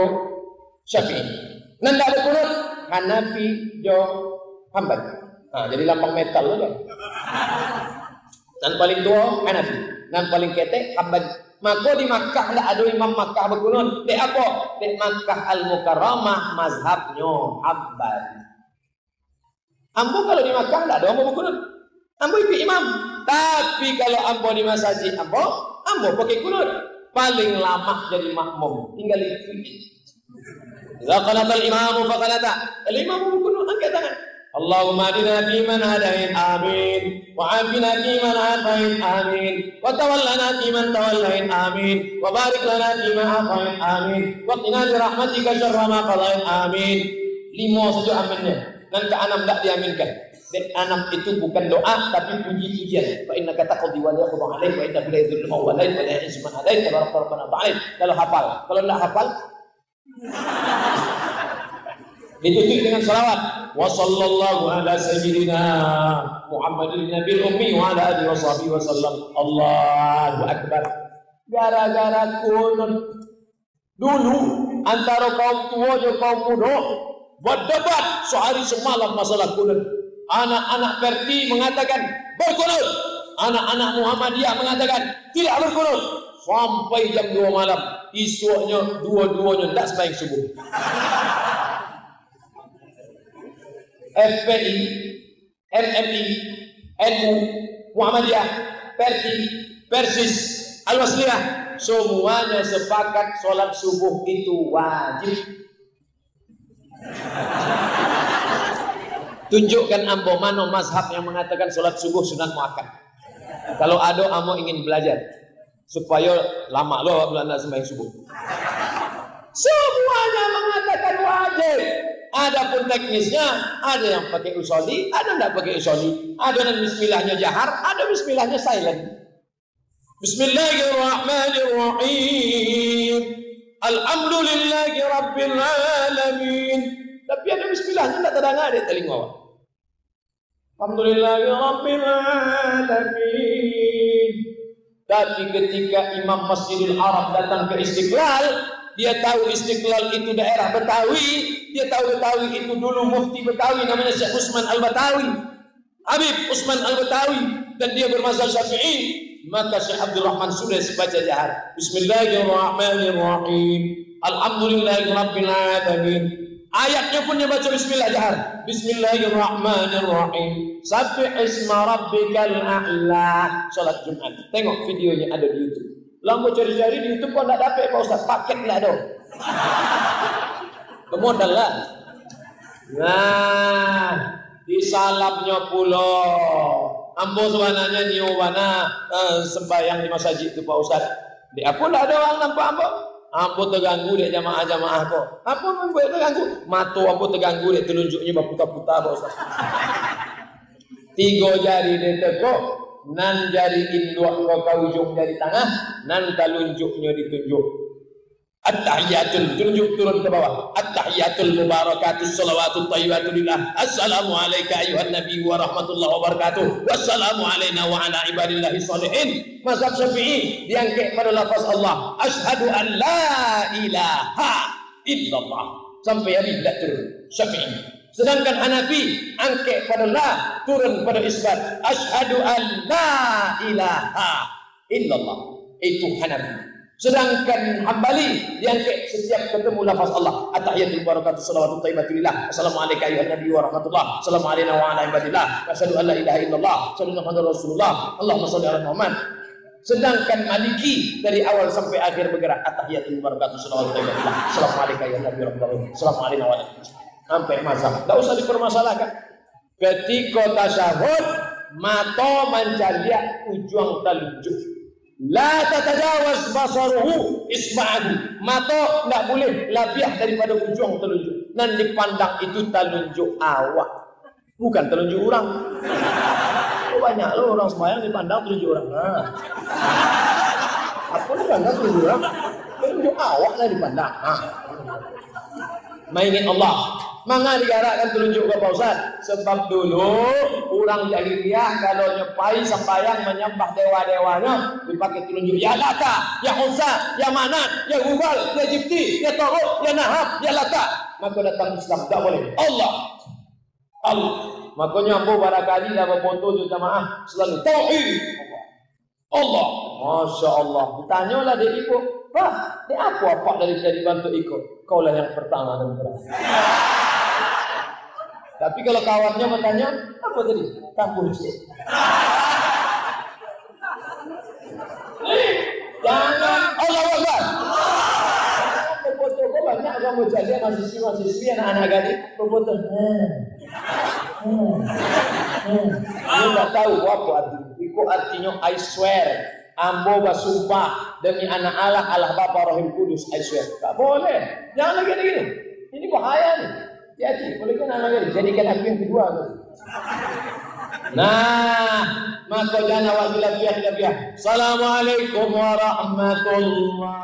Syafi'i. Nama berkunut Hanafi jo Hambali. Jadi lampang metal aja. Dan paling tua Hanafi, dan paling ketek Hambali. Maka di Makkah tidak ada imam Makkah berkunut. Di apa? Di Makkah Al-Mukarramah mazhabnya Hambali. Ambo kalau di Makkah tidak ada ambo berkunut. Ambo ikut imam. Tapi kalau ambo di masjid ambo pakai kunut. Paling lama jadi makmum. Tinggal ikut. Idza qanatal imamu faqanata. Al-imamu berkunut, angkat tangan. Allahumma adina fi man hadait, amin. Wa afina fi man afait, amin. Wa tawallana fi man tawallait, amin. Wa barik lana fi ma afait, amin. Wa qina bi rahmatika syarra ma qadait, amin. 5 saja aminnya. Dan ke 6 tak diaminkan. anak itu bukan doa tapi puji-pujian. Fa innaka taqdi wa la yaqdu alaik wa innahu la yadhillu man walayt wa la yu'izzu man adait rabbana ta'ala. Kalau hafal, kalau enggak hafal ditutup dengan salawat. Wa sallallahu ala sayyidina Muhammadin nabiyil ummi wa ala alihi washabihi wasallam. Allahu akbar. Gara-gara kunut dulu antara kaum tua dan kaum muda berdebat sehari semalam masalah kunut. Anak-anak Perti mengatakan berkunut, anak-anak Muhammadiyah mengatakan tidak berkunut. Sampai jam 2 malam, esoknya dua-duanya tidak sembahyang subuh. FPI, MMI, NU, Muhammadiyah, Perti, Persis, Al-Wasliyah, semuanya sepakat sholat subuh itu wajib. Tunjukkan ambo mana mazhab yang mengatakan sholat subuh sunat muakkad. Kalau ada ambo ingin belajar supaya lama lo belanda sembahyang subuh. Semuanya mengatakan wajib. Adapun teknisnya ada yang pakai usoli, ada yang tidak pakai usoli. Ada yang bismillahnya jahar, ada bismillahnya silent. Bismillahirrahmanirrahim. Alhamdulillahi rabbil alamin. Tapi ada bismillahnya tidak terdengar di telinga. Alhamdulillahi rabbil alamin. Tapi ketika Imam Masjidil Haram datang ke Istiqlal, dia tahu Istiqlal itu daerah Betawi, dia tahu Betawi itu dulu mufti Betawi namanya Syekh Usman Al-Batawi, Habib Usman Al-Batawi, dan dia bermazhab Syafi'i. Maka Syekh Abdul Rahman Sudais baca jahar Bismillahirrahmanirrahim. Alhamdulillahirabbil alamin. Ayatnya pun dia baca bismillah jahar. Bismillahirrahmanirrahim. Sabbih isma rabbikal a'la. Salat Jumat. Tengok videonya ada di YouTube. Lah mau cari-cari di YouTube kok enggak dapat Pak Ustaz. Paket lah dong. Kemodal lah. Nah, disalapnya pulau. Ambo sebenarnya nyowana sembahyang di masjid itu Pak Ustaz. Di apa enggak ada orang nampak ambo? Ambo terganggu dek jamaah-jamaah kok. Apa membuat terganggu? Mata ambo terganggu dek telunjuknya berputar-putar Pak Ustaz. 3 jari dia tekuk, nan jari induk ke ujung jari tanah, nan telunjuknya ditunjuk. At-tahiyatul, tunjuk turun ke bawah. At-tahiyatul mubarakatus salawatut thayyibatu lillah. Assalamu alayka ayuhan nabi wa rahmatullahi wa barakatuh. Wassalamu alayna wa ala ibadillahi sholihin. Mazhab Syafi'i diangkat pada lafaz Allah. Asyhadu an la ilaha illallah. Sampai habis tidak turun. Syafi'i. Sedangkan Hanafi angkat pada la, turun pada isbat. Asyhadu an la ilaha illallah. Itu Hanafi. Sedangkan Hambali diangkat setiap ketemu lafaz Allah. At-tahiyatul barakatuh salawatut thayyibatu lillah. Assalamualaikum ayuhan nabi wa rahmatullah. Assalamu alayna wa ala ibadillah. Asyhadu an la ilaha illallah. Sallallahu Muhammadur Rasulullah. Allahumma shalli ala Muhammad. Sedangkan Maliki dari awal sampai akhir bergerak. At-tahiyatul barakatuh salawatut thayyibatu lillah. Assalamualaikum ayuhan nabi wa rahmatullah. Assalamu alayna wa ala sampai mazhab. Enggak usah dipermasalahkan. Ketika tasyahud, mata mencari ujung telunjuk. La tatajawaz basaruhu isba'ahu. Mata tidak boleh labiah daripada ujung telunjuk. Dan dipandang itu telunjuk awak, bukan telunjuk orang. Banyak loh orang sembahyang dipandang telunjuk orang. Apa dipandang telunjuk orang? Telunjuk awak lah dipandang. Mainin Allah. Mangga digarakkan telunjuk ke Pak Ustaz? Sebab dulu orang jahiliyah kalau nyepai sembahyang menyembah dewa-dewanya dipakai telunjuk. Ya Lata, ya Uzza, ya Manat, ya Hubal, ya Jibti, ya Taghut, ya Nahab, ya Lata. Maka datang Islam tak boleh. Allah. Makanya ambo barangkali dah berfoto tu jamaah selalu tauhid. Allah. Masya Allah. Ditanyalah dia ikut. Wah, dia apa dari bantu ikut? Kaulah yang pertama dan terakhir. Tapi kalau kawannya bertanya, apa tadi? Kampung sih. Jangan Allah Akbar. Foto banyak kamu jadi mahasiswi anak-anak gadis foto. Dia tak tahu apa artinya. Itu artinya I swear. Ambo bersumpah demi anak Allah Bapa Rahim Kudus, I swear. Tak boleh. Jangan lagi gini. Ini bahaya nih. Jadi, boleh kan anak gadis jadikan aku yang kedua. Nah, maka jangan awak bilang. Assalamualaikum warahmatullahi